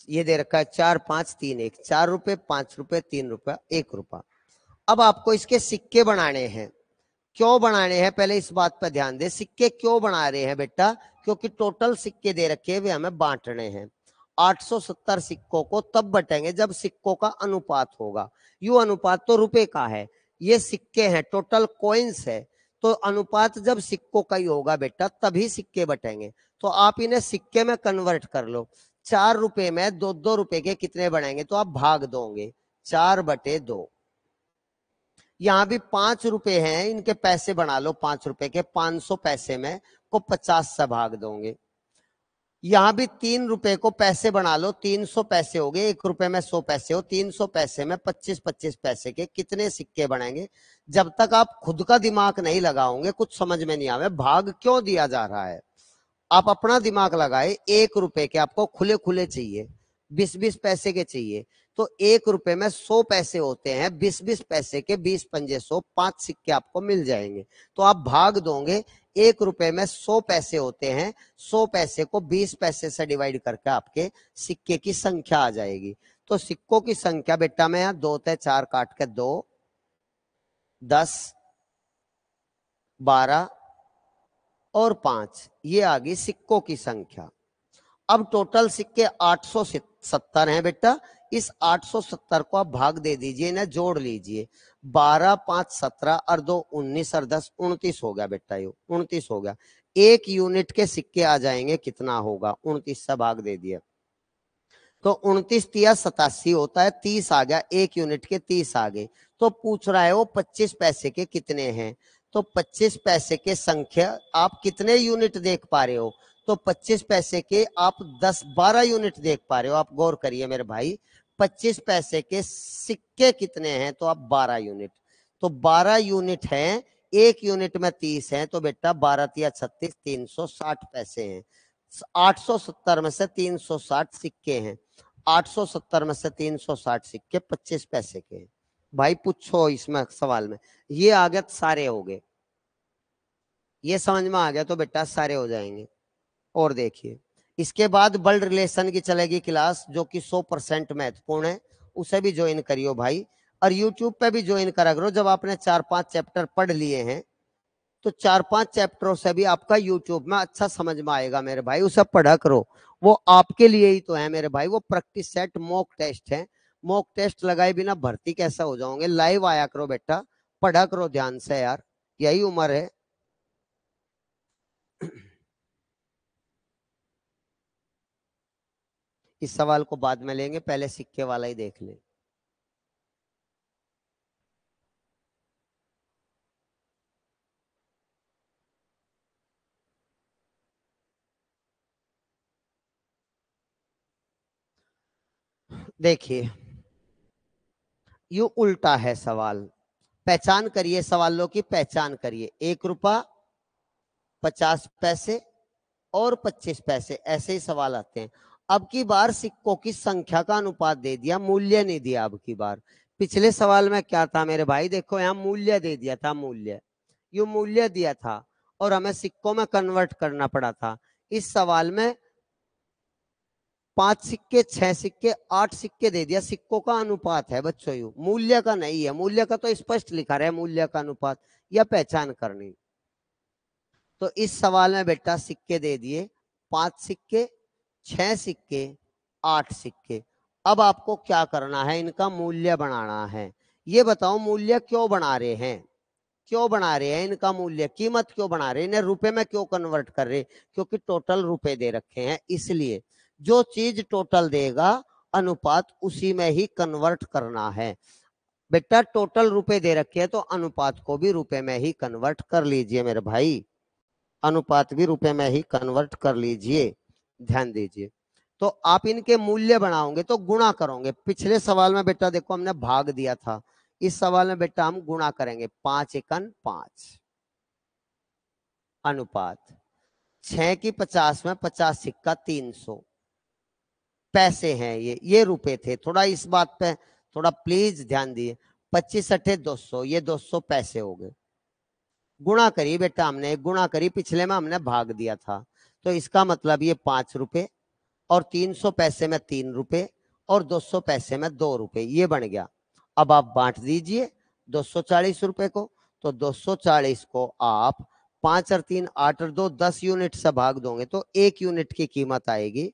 ये दे रखा है 4 5 3 1, 4 रुपए, 5 रुपए, 3 रुपए, 1 रुपया। अब आपको इसके सिक्के बनाने हैं। क्यों बनाने हैं, पहले इस बात पर ध्यान दे। सिक्के क्यों बना रहे हैं बेटा, क्योंकि टोटल सिक्के दे रखे हैं वे हमें बांटने हैं। 870 सिक्कों को तब बटेंगे जब सिक्कों का अनुपात होगा। यू अनुपात तो रुपए का है, ये सिक्के हैं, टोटल कॉइन्स है, तो अनुपात जब सिक्कों का ही होगा बेटा तभी सिक्के बटेंगे। तो आप इन्हें सिक्के में कन्वर्ट कर लो। 4 रुपए में 2 रुपए के कितने बनेंगे, तो आप भाग दोगे 4/2। यहाँ भी 5 रुपए हैं, इनके पैसे बना लो 5 रुपए के, 500 पैसे में को 50 से भाग दोगे। यहाँ भी 3 रुपए को पैसे बना लो, 300 पैसे हो गए, 1 रुपए में 100 पैसे हो, 300 पैसे में 25-25 पैसे के कितने सिक्के बनेंगे। जब तक आप खुद का दिमाग नहीं लगाओगे कुछ समझ में नहीं आवे भाग क्यों दिया जा रहा है। आप अपना दिमाग लगाए, 1 रुपए के आपको खुले खुले चाहिए, 20-20 पैसे के चाहिए, तो 1 रुपए में 100 पैसे होते हैं, 20-20 पैसे के 20 पंजे 100, 5 सिक्के आपको मिल जाएंगे। तो आप भाग दोगे, 1 रुपए में 100 पैसे होते हैं, 100 पैसे को 20 पैसे से डिवाइड करके आपके सिक्के की संख्या आ जाएगी। तो सिक्कों की संख्या बेटा मैं यहाँ 2 से 4 काट के 2, 10, 12 और 5, ये आ गई सिक्कों की संख्या। अब टोटल सिक्के 870 हैं बेटा, इस 870 को आप भाग दे दीजिए, इन्हें जोड़ लीजिए। 12 5 17 और 2 19 और 10 29 हो गया बेटा, ये 29 हो गया। 1 यूनिट के सिक्के आ जाएंगे, कितना होगा, 29 से भाग दे दिया तो 29 तिया 87 होता है, 30 आ गया, 1 यूनिट के 30 आ गए। तो पूछ रहा है वो 25 पैसे के कितने हैं, तो 25 पैसे के संख्या आप कितने यूनिट देख पा रहे हो, तो 25 पैसे के आप 10-12 यूनिट देख पा रहे हो। आप गौर करिए मेरे भाई, 25 पैसे के सिक्के कितने हैं, तो आप 12 यूनिट, तो 12 यूनिट हैं, 1 यूनिट में 30 है, तो बेटा 12 तिया 36, 360 पैसे हैं। 870 में से 360 सिक्के हैं, 870 में से 360 सिक्के 25 पैसे के हैं। भाई पूछो इसमें सवाल में, ये आ गया सारे हो गए, ये समझ में आ गया तो बेटा सारे हो जाएंगे। और देखिए इसके बाद ब्लड रिलेशन की चलेगी क्लास, जो कि 100% महत्वपूर्ण है, उसे भी ज्वाइन करियो भाई, और यूट्यूब पे भी ज्वाइन करा करो। जब आपने 4-5 चैप्टर पढ़ लिए हैं तो 4-5 चैप्टरों से भी आपका यूट्यूब में अच्छा समझ में आएगा मेरे भाई, उसे पढ़ा करो, वो आपके लिए ही तो है मेरे भाई। वो प्रैक्टिस सेट मॉक टेस्ट है, मॉक टेस्ट लगाए बिना भर्ती कैसा हो जाओगे। लाइव आया करो बेटा, पढ़ा करो ध्यान से यार, यही उम्र है। इस सवाल को बाद में लेंगे, पहले सिक्के वाला ही देख ले। देखिए यू उल्टा है सवाल, पहचान करिए, सवालों की पहचान करिए। 1 रुपया, 50 पैसे और 25 पैसे, ऐसे ही सवाल आते हैं। अब की बार सिक्कों की संख्या का अनुपात दे दिया, मूल्य नहीं दिया। अब की बार, पिछले सवाल में क्या था मेरे भाई, देखो यहाँ मूल्य दे दिया था, मूल्य, यू मूल्य दिया था और हमें सिक्कों में कन्वर्ट करना पड़ा था। इस सवाल में 5 सिक्के, 6 सिक्के, 8 सिक्के दे दिया, सिक्कों का अनुपात है बच्चों, यू मूल्य का नहीं है। मूल्य का तो स्पष्ट लिखा रहा है, मूल्य का अनुपात या पहचान करनी। तो इस सवाल में बेटा सिक्के दे दिए, 5 सिक्के, 6 सिक्के, 8 सिक्के। अब आपको क्या करना है, इनका मूल्य बनाना है। ये बताओ मूल्य क्यों बना रहे हैं, क्यों बना रहे हैं इनका मूल्य, कीमत क्यों बना रहे हैं, इन्हें रुपए में क्यों कन्वर्ट कर रहे, क्योंकि टोटल रुपए दे रखे हैं, इसलिए जो चीज टोटल देगा अनुपात उसी में ही कन्वर्ट करना है। बेटा टोटल रुपए दे रखे हैं तो अनुपात को भी रुपए में ही कन्वर्ट कर लीजिए मेरे भाई, अनुपात भी रुपए में ही कन्वर्ट कर लीजिए, ध्यान दीजिए। तो आप इनके मूल्य बनाओगे तो गुणा करोगे। पिछले सवाल में बेटा देखो हमने भाग दिया था, इस सवाल में बेटा हम गुणा करेंगे। 5 एकन 5 अनुपात 6 की 50 में 50 सिक्का 300 पैसे हैं, ये रुपए थे। थोड़ा इस बात पे थोड़ा प्लीज ध्यान दिए। 25 अठे 200, ये 200 पैसे हो गए। गुणा करी बेटा, हमने गुणा करी, पिछले में हमने भाग दिया था। तो इसका मतलब ये 5 रुपए और 300 पैसे में 3 रुपए और 200 पैसे में 2 रुपए, ये बन गया। अब आप बांट दीजिए 240 रुपए को, तो 240 को आप 5 और 3 8 और 2 10 यूनिट से भाग दोगे तो 1 यूनिट की कीमत आएगी,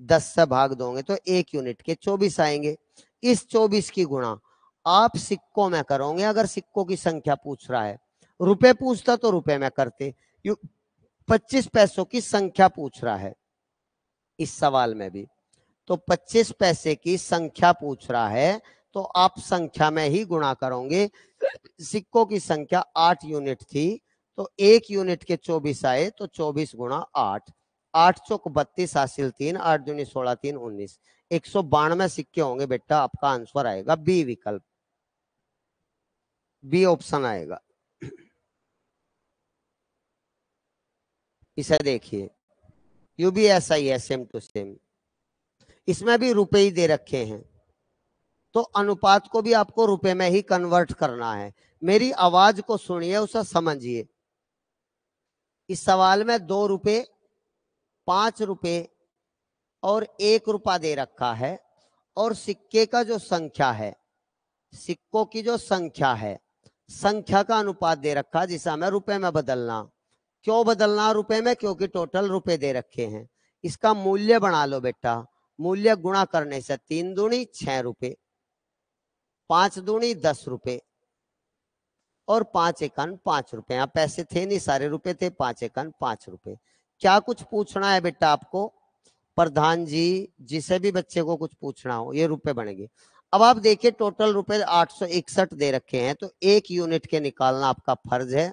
10 से भाग दोगे तो 1 यूनिट के 24 आएंगे। इस 24 की गुणा आप सिक्कों में करोगे, अगर सिक्कों की संख्या पूछ रहा है, रुपए पूछता तो रुपए में करते, 25 पैसों की संख्या पूछ रहा है इस सवाल में भी, तो 25 पैसे की संख्या पूछ रहा है तो आप संख्या में ही गुणा करोगे। सिक्कों की संख्या 8 यूनिट थी तो 1 यूनिट के 24 आए, तो 24 गुणा 8, 8 चौक 32 हासिल 3, 8 दूनी 16 3 19, 192 सिक्के होंगे बेटा। आपका आंसर आएगा बी विकल्प, बी ऑप्शन आएगा। इसे देखिए, यू भी ऐसा ही है, सेम टू सेम, इसमें भी रुपए ही दे रखे हैं, तो अनुपात को भी आपको रुपए में ही कन्वर्ट करना है। मेरी आवाज को सुनिए, उसे समझिए। इस सवाल में 2 रुपए, 5 रुपए और 1 रुपया दे रखा है, और सिक्के का जो संख्या है, सिक्कों की जो संख्या है, संख्या का अनुपात दे रखा जिसे हमें रुपए में बदलना। क्यों बदलना रुपए में? क्योंकि टोटल रुपए दे रखे हैं। इसका मूल्य बना लो बेटा, मूल्य गुणा करने से 3 दूनी 6 रुपए, 5 दूनी 10 रुपए और 5 एकन 5 रुपए। यहाँ पैसे थे नहीं, सारे रुपए थे, 5 एकन 5 रुपए। क्या कुछ पूछना है बेटा आपको? प्रधान जी, जिसे भी बच्चे को कुछ पूछना हो, ये रुपए बनेंगे। अब आप देखिए टोटल रुपए 861 दे रखे हैं, तो 1 यूनिट के निकालना आपका फर्ज है,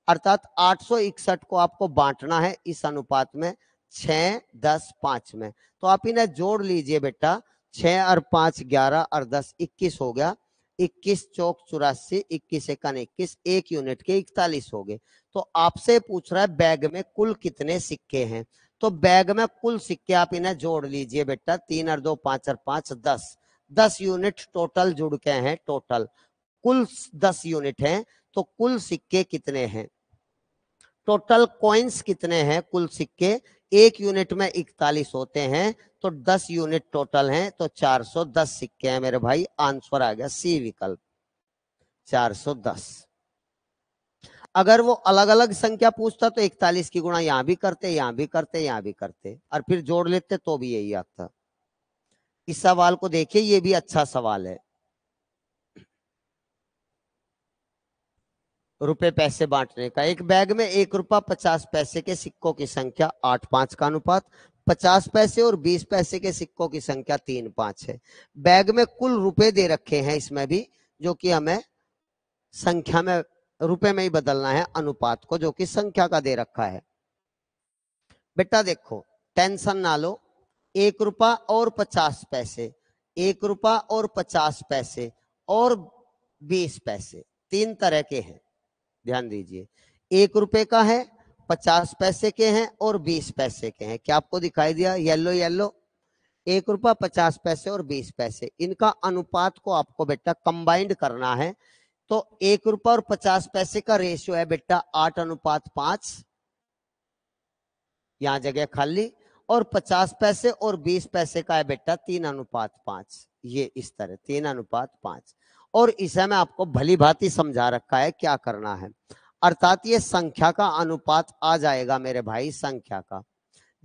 अर्थात 861 को आपको बांटना है इस अनुपात में 6 10 5 में। तो आप इन्हें जोड़ लीजिए बेटा, 6 और 5 11 और 10 21 हो गया, 21 चौक 84, 21 एकन 21, 1 यूनिट के 41 हो गए। तो आपसे पूछ रहा है बैग में कुल कितने सिक्के हैं, तो बैग में कुल सिक्के आप इन्हें जोड़ लीजिए बेटा, 3 और 2 5 और 5 10, 10 यूनिट टोटल जुड़ के हैं, टोटल कुल 10 यूनिट हैं। तो कुल सिक्के कितने हैं, टोटल कॉइन्स कितने हैं, कुल सिक्के 1 यूनिट में 41 होते हैं, तो 10 यूनिट टोटल हैं, तो 410 सिक्के हैं मेरे भाई। आंसर आ गया सी विकल्प 410। अगर वो अलग अलग संख्या पूछता तो 41 की गुणा यहां भी करते, यहां भी करते, यहां भी करते, और फिर जोड़ लेते तो भी यही आता। इस सवाल को देखिए, ये भी अच्छा सवाल है। रुपए पैसे बांटने का, एक बैग में 1 रुपया 50 पैसे के सिक्कों की संख्या 8 5 का अनुपात, 50 पैसे और 20 पैसे के सिक्कों की संख्या 3 5 है। बैग में कुल रुपए दे रखे हैं इसमें भी, जो कि हमें संख्या में रुपए में ही बदलना है अनुपात को, जो कि संख्या का दे रखा है। बेटा देखो, टेंशन ना लो, 1 रुपया और 50 पैसे, 1 रुपया और 50 पैसे और 20 पैसे, 3 तरह के हैं, ध्यान दीजिए। 1 रुपए का है, 50 पैसे के हैं और 20 पैसे के हैं। क्या आपको दिखाई दिया येलो येलो? 1 रुपया 50 पैसे और 20 पैसे, इनका अनुपात को आपको बेटा कंबाइंड करना है। तो 1 रुपया और 50 पैसे का रेशियो है बेटा 8:5, यहां जगह खाली, और 50 पैसे और 20 पैसे का है बेटा 3:5, ये इस तरह 3:5। और इसे मैं आपको भली भांति समझा रखा है क्या करना है, अर्थात ये संख्या का अनुपात आ जाएगा मेरे भाई, संख्या का।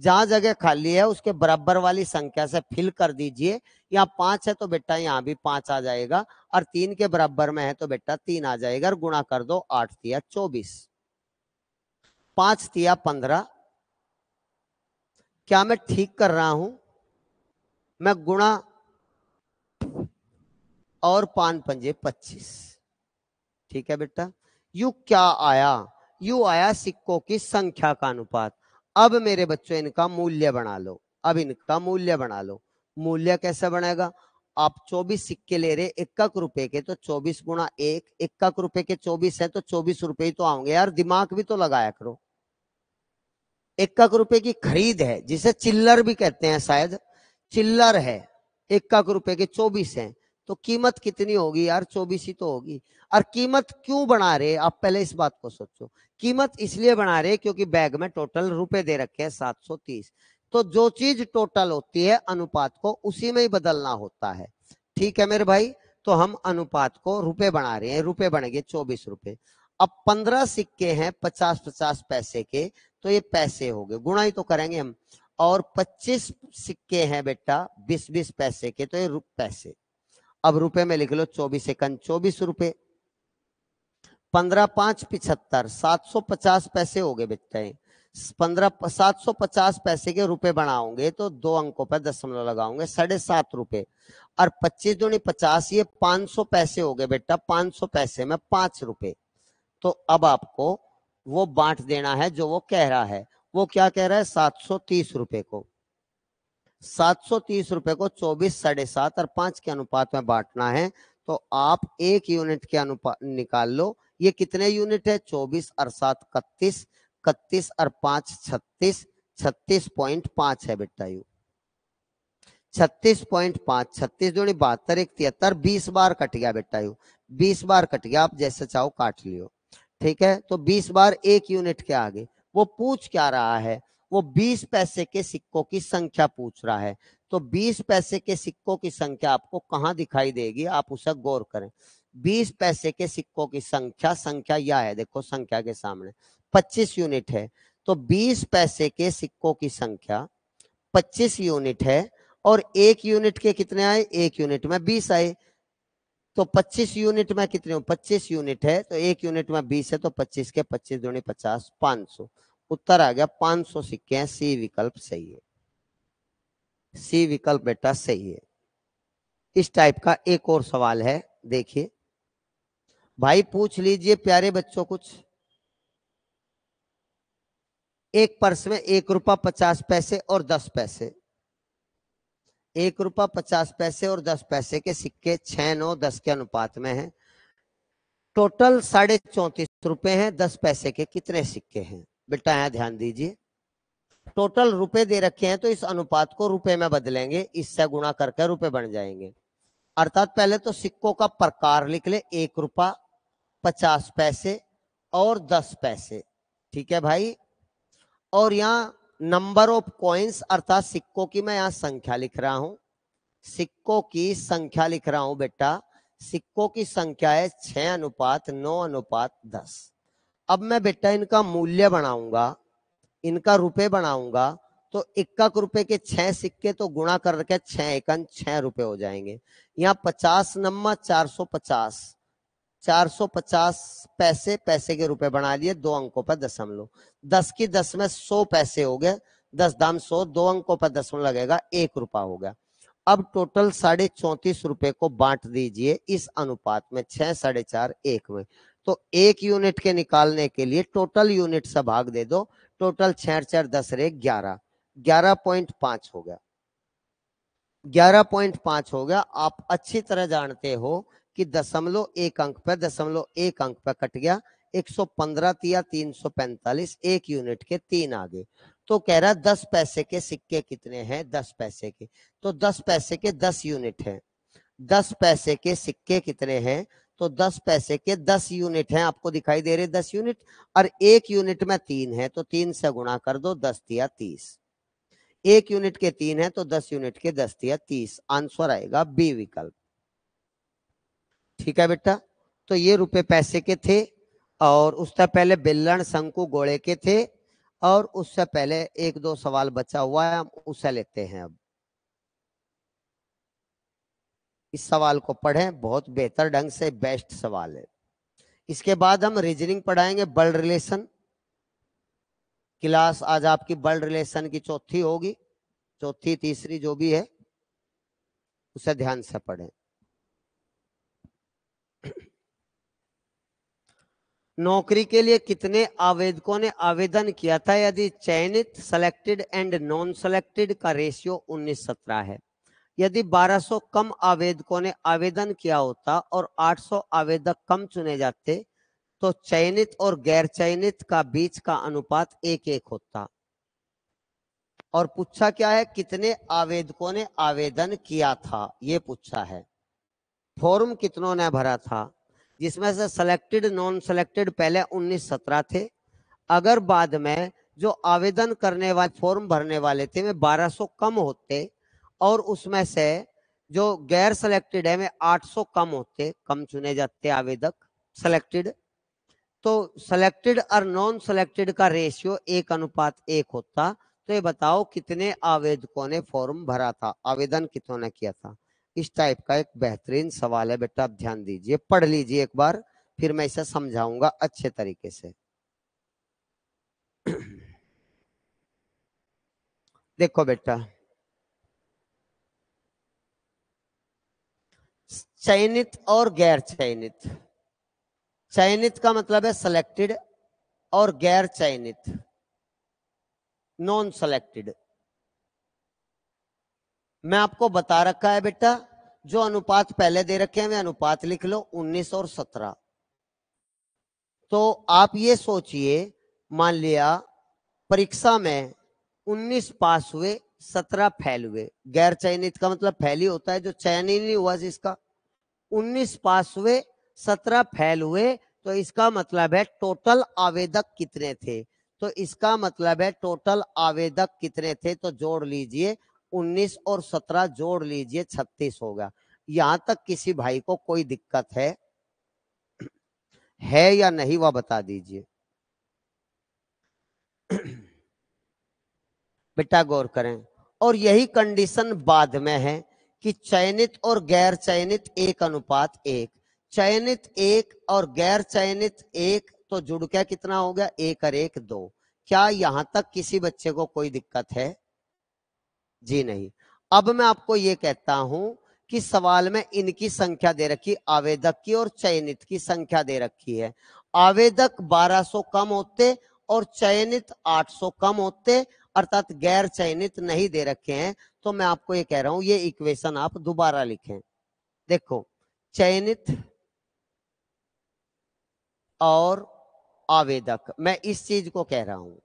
जहां जगह खाली है उसके बराबर वाली संख्या से फिल कर दीजिए। यहाँ 5 है तो बेटा यहाँ भी 5 आ जाएगा, और 3 के बराबर में है तो बेटा 3 आ जाएगा, और गुणा कर दो, 8 तिया 24, 5 तिया 15। क्या मैं ठीक कर रहा हूं? मैं गुणा और 5 पंजे 25, ठीक है बेटा। यू क्या आया? यू आया सिक्कों की संख्या का अनुपात। अब मेरे बच्चों इनका मूल्य बना लो, अब इनका मूल्य बना लो। मूल्य कैसे बनेगा? आप 24 सिक्के ले रहे 1 रुपए के, तो 24 गुणा 1, 1 रुपए के 24 है तो 24 रुपए ही तो आएंगे यार, दिमाग भी तो लगाया करो। 1 रुपए की खरीद है, जिसे चिल्लर भी कहते हैं, शायद चिल्लर है, 1 रुपए के 24 हैं, तो कीमत कितनी होगी यार? 24 ही तो होगी। और कीमत क्यों बढ़ा रहे, आप पहले इस बात को सोचो। कीमत इसलिए बढ़ा रहे क्योंकि बैग में टोटल रुपए दे रखे हैं 730। तो जो चीज टोटल होती है अनुपात को उसी में ही बदलना होता है। ठीक है मेरे भाई, तो हम अनुपात को रुपए बना रहे हैं, रुपए बन गए 24 रुपए। अब 15 सिक्के हैं 50-50 पैसे के, तो ये पैसे हो गए, गुणा ही तो करेंगे हम। और 25 सिक्के हैं बेटा 20-20 पैसे के, तो ये पैसे। अब रुपए में लिख लो 24 एकन 24 रुपए। 15-5 75, 750 पैसे हो गए बेटा। 750 पैसे के रुपए बनाओगे तो 2 अंकों पर दशमलव लगाओगे, 7.5 रुपए। और 25 दूनी 50, ये 500 पैसे हो गए बेटा। 500 पैसे में 5 रुपए। तो अब आपको वो बांट देना है जो वो कह रहा है। वो क्या कह रहा है, 730 रुपए को। 730 रुपए को 24, 7.5 और 5 के अनुपात में बांटना है। तो आप 1 यूनिट के अनुपात निकाल लो। ये कितने यूनिट है, 24 और 7 31, 31 और 5 36, 36.5 है बेटा। यू 36.5, 36 दूनी 72, 1 73, 20 बार कट गया बेटा। यू 20 बार कट गया, आप जैसे चाहो काट लियो। ठीक है, तो 20 बार 1 यूनिट के आगे। वो पूछ क्या रहा है, वो 20 पैसे के सिक्कों की संख्या पूछ रहा है। तो 20 पैसे के सिक्कों की संख्या आपको कहां दिखाई देगी, आप उसे गौर करें। 20 पैसे के सिक्कों की संख्या यह है, देखो संख्या के सामने 25 यूनिट है। तो 20 पैसे के सिक्कों की संख्या 25 यूनिट है। और 1 यूनिट के कितने आए, 1 यूनिट में 20 आए। तो 25 यूनिट में कितने, 25 यूनिट है तो 1 यूनिट में 20 है, तो 25 के 25 दूनी 50, 500। उत्तर आ गया 500 सिक्के हैं। सी विकल्प सही है, सी विकल्प बेटा सही है। इस टाइप का एक और सवाल है, देखिए भाई पूछ लीजिए प्यारे बच्चों कुछ। एक पर्स में 1 रुपया 50 पैसे और 10 पैसे, 1 रुपया 50 पैसे और 10 पैसे के सिक्के 6, 9, 10 के अनुपात में है। टोटल 34.5 रुपए हैं। 10 पैसे के कितने सिक्के हैं बेटा, यहां ध्यान दीजिए। टोटल रुपए दे रखे हैं तो इस अनुपात को रुपए में बदलेंगे, इससे गुणा करके रुपए बन जाएंगे। अर्थात पहले तो सिक्कों का प्रकार लिख ले, 1 रुपया 50 पैसे और 10 पैसे। ठीक है भाई, और यहाँ नंबर ऑफ कॉइन्स अर्थात सिक्कों की मैं यहाँ संख्या लिख रहा हूं, सिक्कों की संख्या लिख रहा हूं बेटा। सिक्कों की संख्या है 6:9:10। अब मैं बेटा इनका मूल्य बनाऊंगा, इनका रुपए बनाऊंगा। तो 1 रुपए के 6 सिक्के तो गुणा करके 6 एकन 6 रुपए हो जाएंगे। यहाँ 50 नम्मा 450, 450 पैसे, पैसे के रुपए बना लिए, 2 अंकों पर दशमलव। 10 की 10 में 100 पैसे हो गए, 10 दाम 100, 2 अंकों पर दशमलव लगेगा, 1 रुपया हो गया। अब टोटल 34.5 रुपए को बांट दीजिए इस अनुपात में 6, 4.5, 1 में। तो 1 यूनिट के निकालने के लिए टोटल यूनिट से भाग दे दो। टोटल 6 4 10 रे 11, 11.5 हो गया, 11.5 हो गया। आप अच्छी तरह जानते हो कि दशमलव 1 अंक पे, दशमलव 1 अंक पे कट गया। 115 तिया 345, 1 यूनिट के 3 आगे। तो कह रहा है 10 पैसे के सिक्के कितने हैं, 10 पैसे के। तो 10 पैसे के 10 यूनिट हैं। 10 पैसे के सिक्के कितने हैं, तो 10 पैसे के 10 यूनिट हैं, आपको दिखाई दे रहे 10 यूनिट। और 1 यूनिट में 3 है, तो 3 से गुणा कर दो, 10 तिया 30। 1 यूनिट के 3 है तो 10 यूनिट के 10 तिया 30। आंसर आएगा बी विकल्प। ठीक है बेटा, तो ये रुपए पैसे के थे। और उससे पहले बेलन शंकु गोले के थे। और उससे पहले 1-2 सवाल बचा हुआ है, हम उसे लेते हैं। अब इस सवाल को पढ़ें, बहुत बेहतर ढंग से, बेस्ट सवाल है। इसके बाद हम रीजनिंग पढ़ाएंगे, वर्ल्ड रिलेशन। क्लास आज आपकी वर्ल्ड रिलेशन की चौथी होगी, चौथी तीसरी जो भी है उसे ध्यान से पढ़ें। नौकरी के लिए कितने आवेदकों ने आवेदन किया था, यदि चयनित, सेलेक्टेड एंड नॉन सेलेक्टेड का रेशियो 19:17 है। यदि 1200 कम आवेदकों ने आवेदन किया होता और 800 आवेदक कम चुने जाते तो चयनित और गैर चयनित का बीच का अनुपात 1:1 होता। और पूछा क्या है, कितने आवेदकों ने आवेदन किया था, ये पूछा है। फॉर्म कितनों ने भरा था, जिसमें से सिलेक्टेड नॉन सिलेक्टेड पहले 19-17 थे। अगर बाद में जो आवेदन करने वाले फॉर्म भरने वाले थे वे 1200 कम होते और उसमें से जो गैर सिलेक्टेड है वे 800 कम होते, कम चुने जाते आवेदक सिलेक्टेड, तो सिलेक्टेड और नॉन सिलेक्टेड का रेशियो 1:1 होता। तो ये बताओ कितने आवेदकों ने फॉर्म भरा था, आवेदन कितनों ने किया था। इस टाइप का एक बेहतरीन सवाल है बेटा, आप ध्यान दीजिए, पढ़ लीजिए एक बार, फिर मैं इसे समझाऊंगा अच्छे तरीके से। देखो बेटा, चयनित और गैर चयनित। चयनित का मतलब है सिलेक्टेड और गैर चयनित नॉन सेलेक्टेड। मैं आपको बता रखा है बेटा, जो अनुपात पहले दे रखे हैं वे अनुपात लिख लो, 19 और 17। तो आप ये सोचिए, मान लिया परीक्षा में 19 पास हुए, 17 फेल हुए। गैर चयनित का मतलब फेल ही होता है, जो चयन ही नहीं हुआ जिसका। 19 पास हुए, 17 फेल हुए, तो इसका मतलब है टोटल आवेदक कितने थे। तो इसका मतलब है टोटल आवेदक कितने थे, तो जोड़ लीजिए 19 और 17 जोड़ लीजिए 36 हो गया। यहां तक किसी भाई को कोई दिक्कत है या नहीं, वह बता दीजिए। बेटा गौर करें, और यही कंडीशन बाद में है कि चयनित और गैर चयनित 1:1, चयनित 1 और गैर चयनित 1, तो जुड़ के कितना हो गया, 1 और 1 2। क्या यहां तक किसी बच्चे को कोई दिक्कत है? जी नहीं। अब मैं आपको यह कहता हूं कि सवाल में इनकी संख्या दे रखी, आवेदक की और चयनित की संख्या दे रखी है। आवेदक 1200 कम होते और चयनित 800 कम होते, अर्थात गैर चयनित नहीं दे रखे हैं। तो मैं आपको ये कह रहा हूं, ये इक्वेशन आप दोबारा लिखें। देखो, चयनित और आवेदक, मैं इस चीज को कह रहा हूं।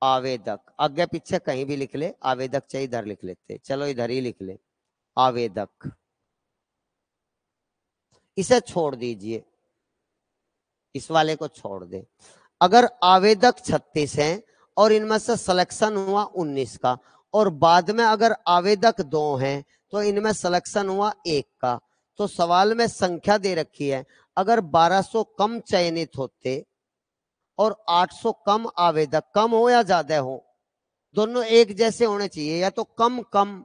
आवेदक आगे पीछे कहीं भी लिख ले, आवेदक चाहिए इधर लिख लेते, चलो इधर ही लिख ले आवेदक। इसे छोड़ दीजिए, इस वाले को छोड़ दे। अगर आवेदक 36 हैं और इनमें से सिलेक्शन हुआ 19 का, और बाद में अगर आवेदक 2 हैं तो इनमें सिलेक्शन हुआ 1 का, तो सवाल में संख्या दे रखी है। अगर 1200 कम चयनित होते और 800 कम आवेदक, कम हो या ज्यादा हो, दोनों एक जैसे होने चाहिए, या तो कम कम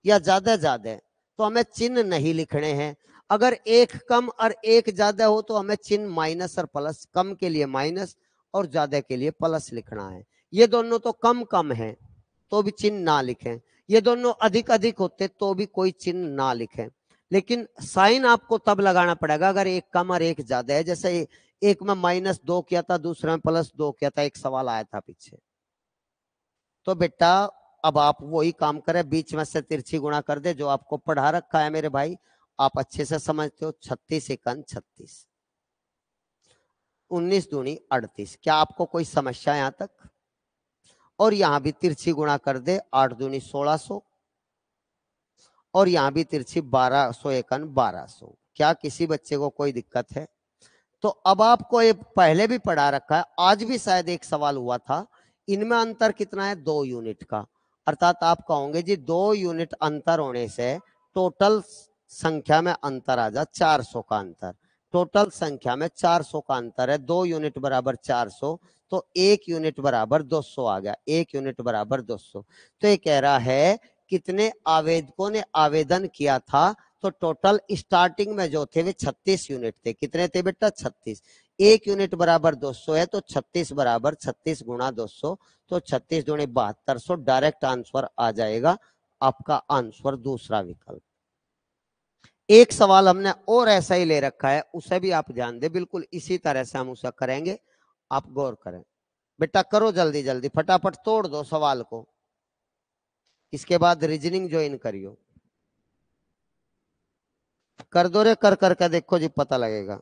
या ज्यादा ज्यादा, तो हमें चिन्ह नहीं लिखने हैं। अगर एक कम और एक ज्यादा हो तो हमें चिन्ह माइनस और प्लस, कम के लिए माइनस और ज्यादा के लिए प्लस लिखना है। ये दोनों तो कम कम है तो भी चिन्ह ना लिखें, ये दोनों अधिक अधिक होते तो भी कोई चिन्ह ना लिखें। लेकिन साइन आपको तब लगाना पड़ेगा अगर एक कम और एक ज्यादा है। जैसे एक में -2 किया था, दूसरे में +2 किया था, एक सवाल आया था पीछे। तो बेटा अब आप वही काम करें, बीच में से तिरछी गुणा कर दे, जो आपको पढ़ा रखा है मेरे भाई, आप अच्छे से समझते हो। 36 एकन 36, 19 दूनी 38। क्या आपको कोई समस्या यहां तक? और यहां भी तिरछी गुणा कर दे, 8 दूनी 1600, और यहां भी तिरछी 1200 एकन 1200। क्या किसी बच्चे को कोई दिक्कत है? तो अब आपको ये पहले भी पढ़ा रखा है, आज भी शायद एक सवाल हुआ था, इनमें अंतर कितना है, 2 यूनिट का। अर्थात आप कहोगे जी 2 यूनिट अंतर होने से टोटल संख्या में अंतर आ जा, 400 का अंतर। टोटल संख्या में 400 का अंतर है, 2 यूनिट बराबर 400, तो 1 यूनिट बराबर 200 आ गया, 1 यूनिट बराबर 200। तो ये कह रहा है कितने आवेदकों ने आवेदन किया था, तो टोटल स्टार्टिंग में जो थे वे 36 यूनिट थे। कितने थे बेटा, 36। 1 यूनिट बराबर 200 है, तो 36 बराबर 36 गुणा 200, तो 36 दूनी 7200। डायरेक्ट आंसर आ जाएगा आपका आंसर दूसरा विकल्प। एक सवाल हमने और ऐसा ही ले रखा है, उसे भी आप ध्यान दें, बिल्कुल इसी तरह से हम उसे करेंगे, आप गौर करें। बेटा करो जल्दी जल्दी, फटाफट तोड़ दो सवाल को, इसके बाद रीजनिंग ज्वाइन करियो। कर दो रे, कर करके देखो जी, पता लगेगा।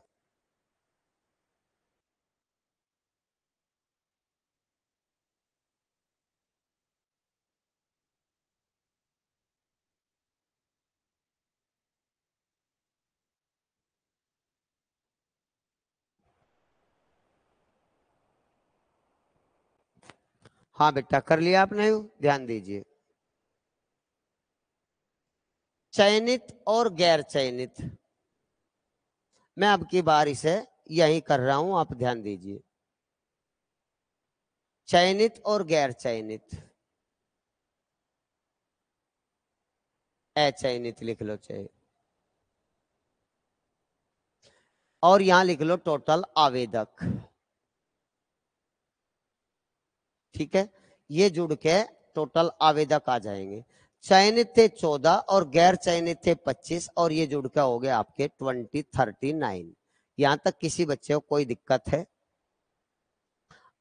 हाँ बेटा कर लिया आपने, ध्यान दीजिए। चयनित और गैर चयनित, मैं अब की बार इसे यही कर रहा हूं, आप ध्यान दीजिए। चयनित और गैर चयनित, अचयनित लिख लो चाहे, और यहां लिख लो टोटल आवेदक। ठीक है, ये जुड़ के टोटल आवेदक आ जाएंगे। चयनित थे 14 और गैर चयनित थे 25, और ये जुड़ के हो गए आपके 39। यहां तक किसी बच्चे को कोई दिक्कत है?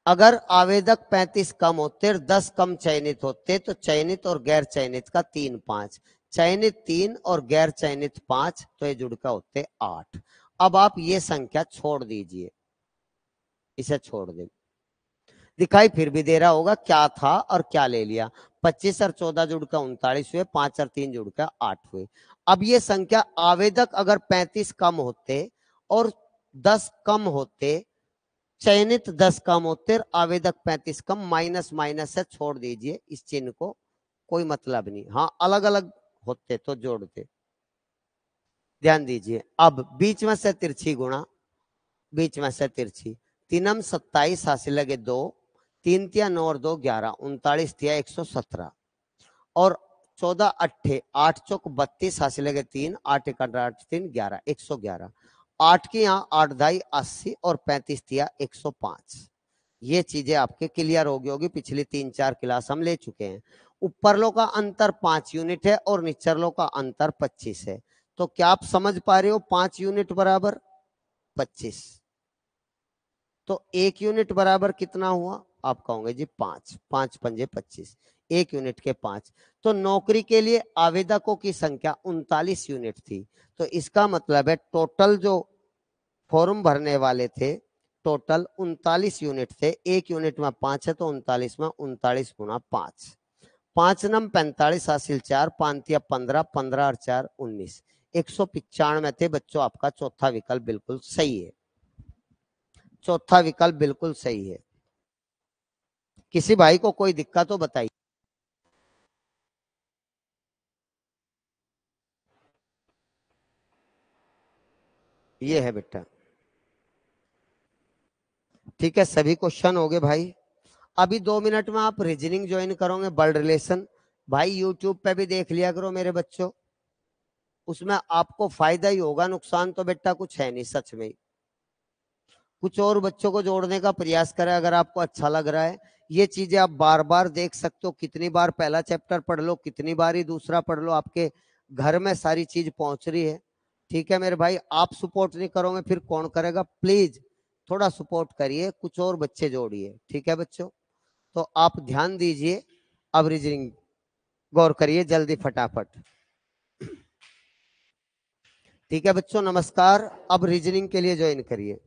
अगर आवेदक 35 कम होते और 10 कम चयनित होते तो चयनित और गैर चयनित का 3-5, चयनित 3 और गैर चयनित 5, तो ये जुड़ के होते 8। अब आप ये संख्या छोड़ दीजिए, इसे छोड़ दें। दिखाई फिर भी दे रहा होगा क्या था और क्या ले लिया। 25 और 14 जुड़कर 39 हुए, 5 और 3 जुड़कर 8 हुए। अब ये संख्या आवेदक अगर 35 कम होते और 10 कम होते, चयनित 10 कम होते और आवेदक 35 कम, माइनस माइनस से छोड़ दीजिए इस चिन्ह को, कोई मतलब नहीं। हाँ अलग अलग होते तो जोड़ते। ध्यान दीजिए, अब बीच में से तिरछी गुणा, बीच में से तिरछी, 3 27 हासिल लगे 2, 3 तिया 9 और 2 11, 39 तिया 117, और 14 अट्ठे 8 चौक 32 हासिल लगे 3, 8 एक 8 3 11, 111, 8 की यहाँ 8 दाई 80 और 35 तिया 105। ये चीजें आपके क्लियर हो गई होगी, पिछली 3-4 क्लास हम ले चुके हैं। ऊपरलों का अंतर 5 यूनिट है और निचरलों का अंतर 25 है। तो क्या आप समझ पा रहे हो? 5 यूनिट बराबर 25, तो 1 यूनिट बराबर कितना हुआ? आप कहोगे जी 5, 5 पंजे 25, 1 यूनिट के 5। तो नौकरी के लिए आवेदकों की संख्या 39 यूनिट थी। तो इसका मतलब है टोटल जो फॉर्म भरने वाले थे टोटल 39 यूनिट थे। 1 यूनिट में 5 है तो 39 में 39 गुना 5, 5 नम 45 हासिल 4, 5 या 15, 15 और 4 19, 195 थे बच्चों। आपका चौथा विकल्प बिल्कुल सही है, चौथा विकल्प बिल्कुल सही है। किसी भाई को कोई दिक्कत हो बताइए। ये है बेटा, ठीक है, सभी क्वेश्चन हो गए भाई। अभी 2 मिनट में आप रीजनिंग ज्वाइन करोगे, वर्ड रिलेशन। भाई यूट्यूब पे भी देख लिया करो मेरे बच्चों, उसमें आपको फायदा ही होगा, नुकसान तो बेटा कुछ है नहीं सच में। कुछ और बच्चों को जोड़ने का प्रयास करें अगर आपको अच्छा लग रहा है। ये चीजें आप बार बार देख सकते हो, कितनी बार पहला चैप्टर पढ़ लो, कितनी बार ही दूसरा पढ़ लो, आपके घर में सारी चीज पहुंच रही है। ठीक है मेरे भाई, आप सपोर्ट नहीं करोगे फिर कौन करेगा? प्लीज थोड़ा सपोर्ट करिए, कुछ और बच्चे जोड़िए। ठीक है बच्चों, तो आप ध्यान दीजिए। अब रीजनिंग गौर करिए जल्दी फटाफट। ठीक है बच्चों, नमस्कार। अब रीजनिंग के लिए ज्वाइन करिए।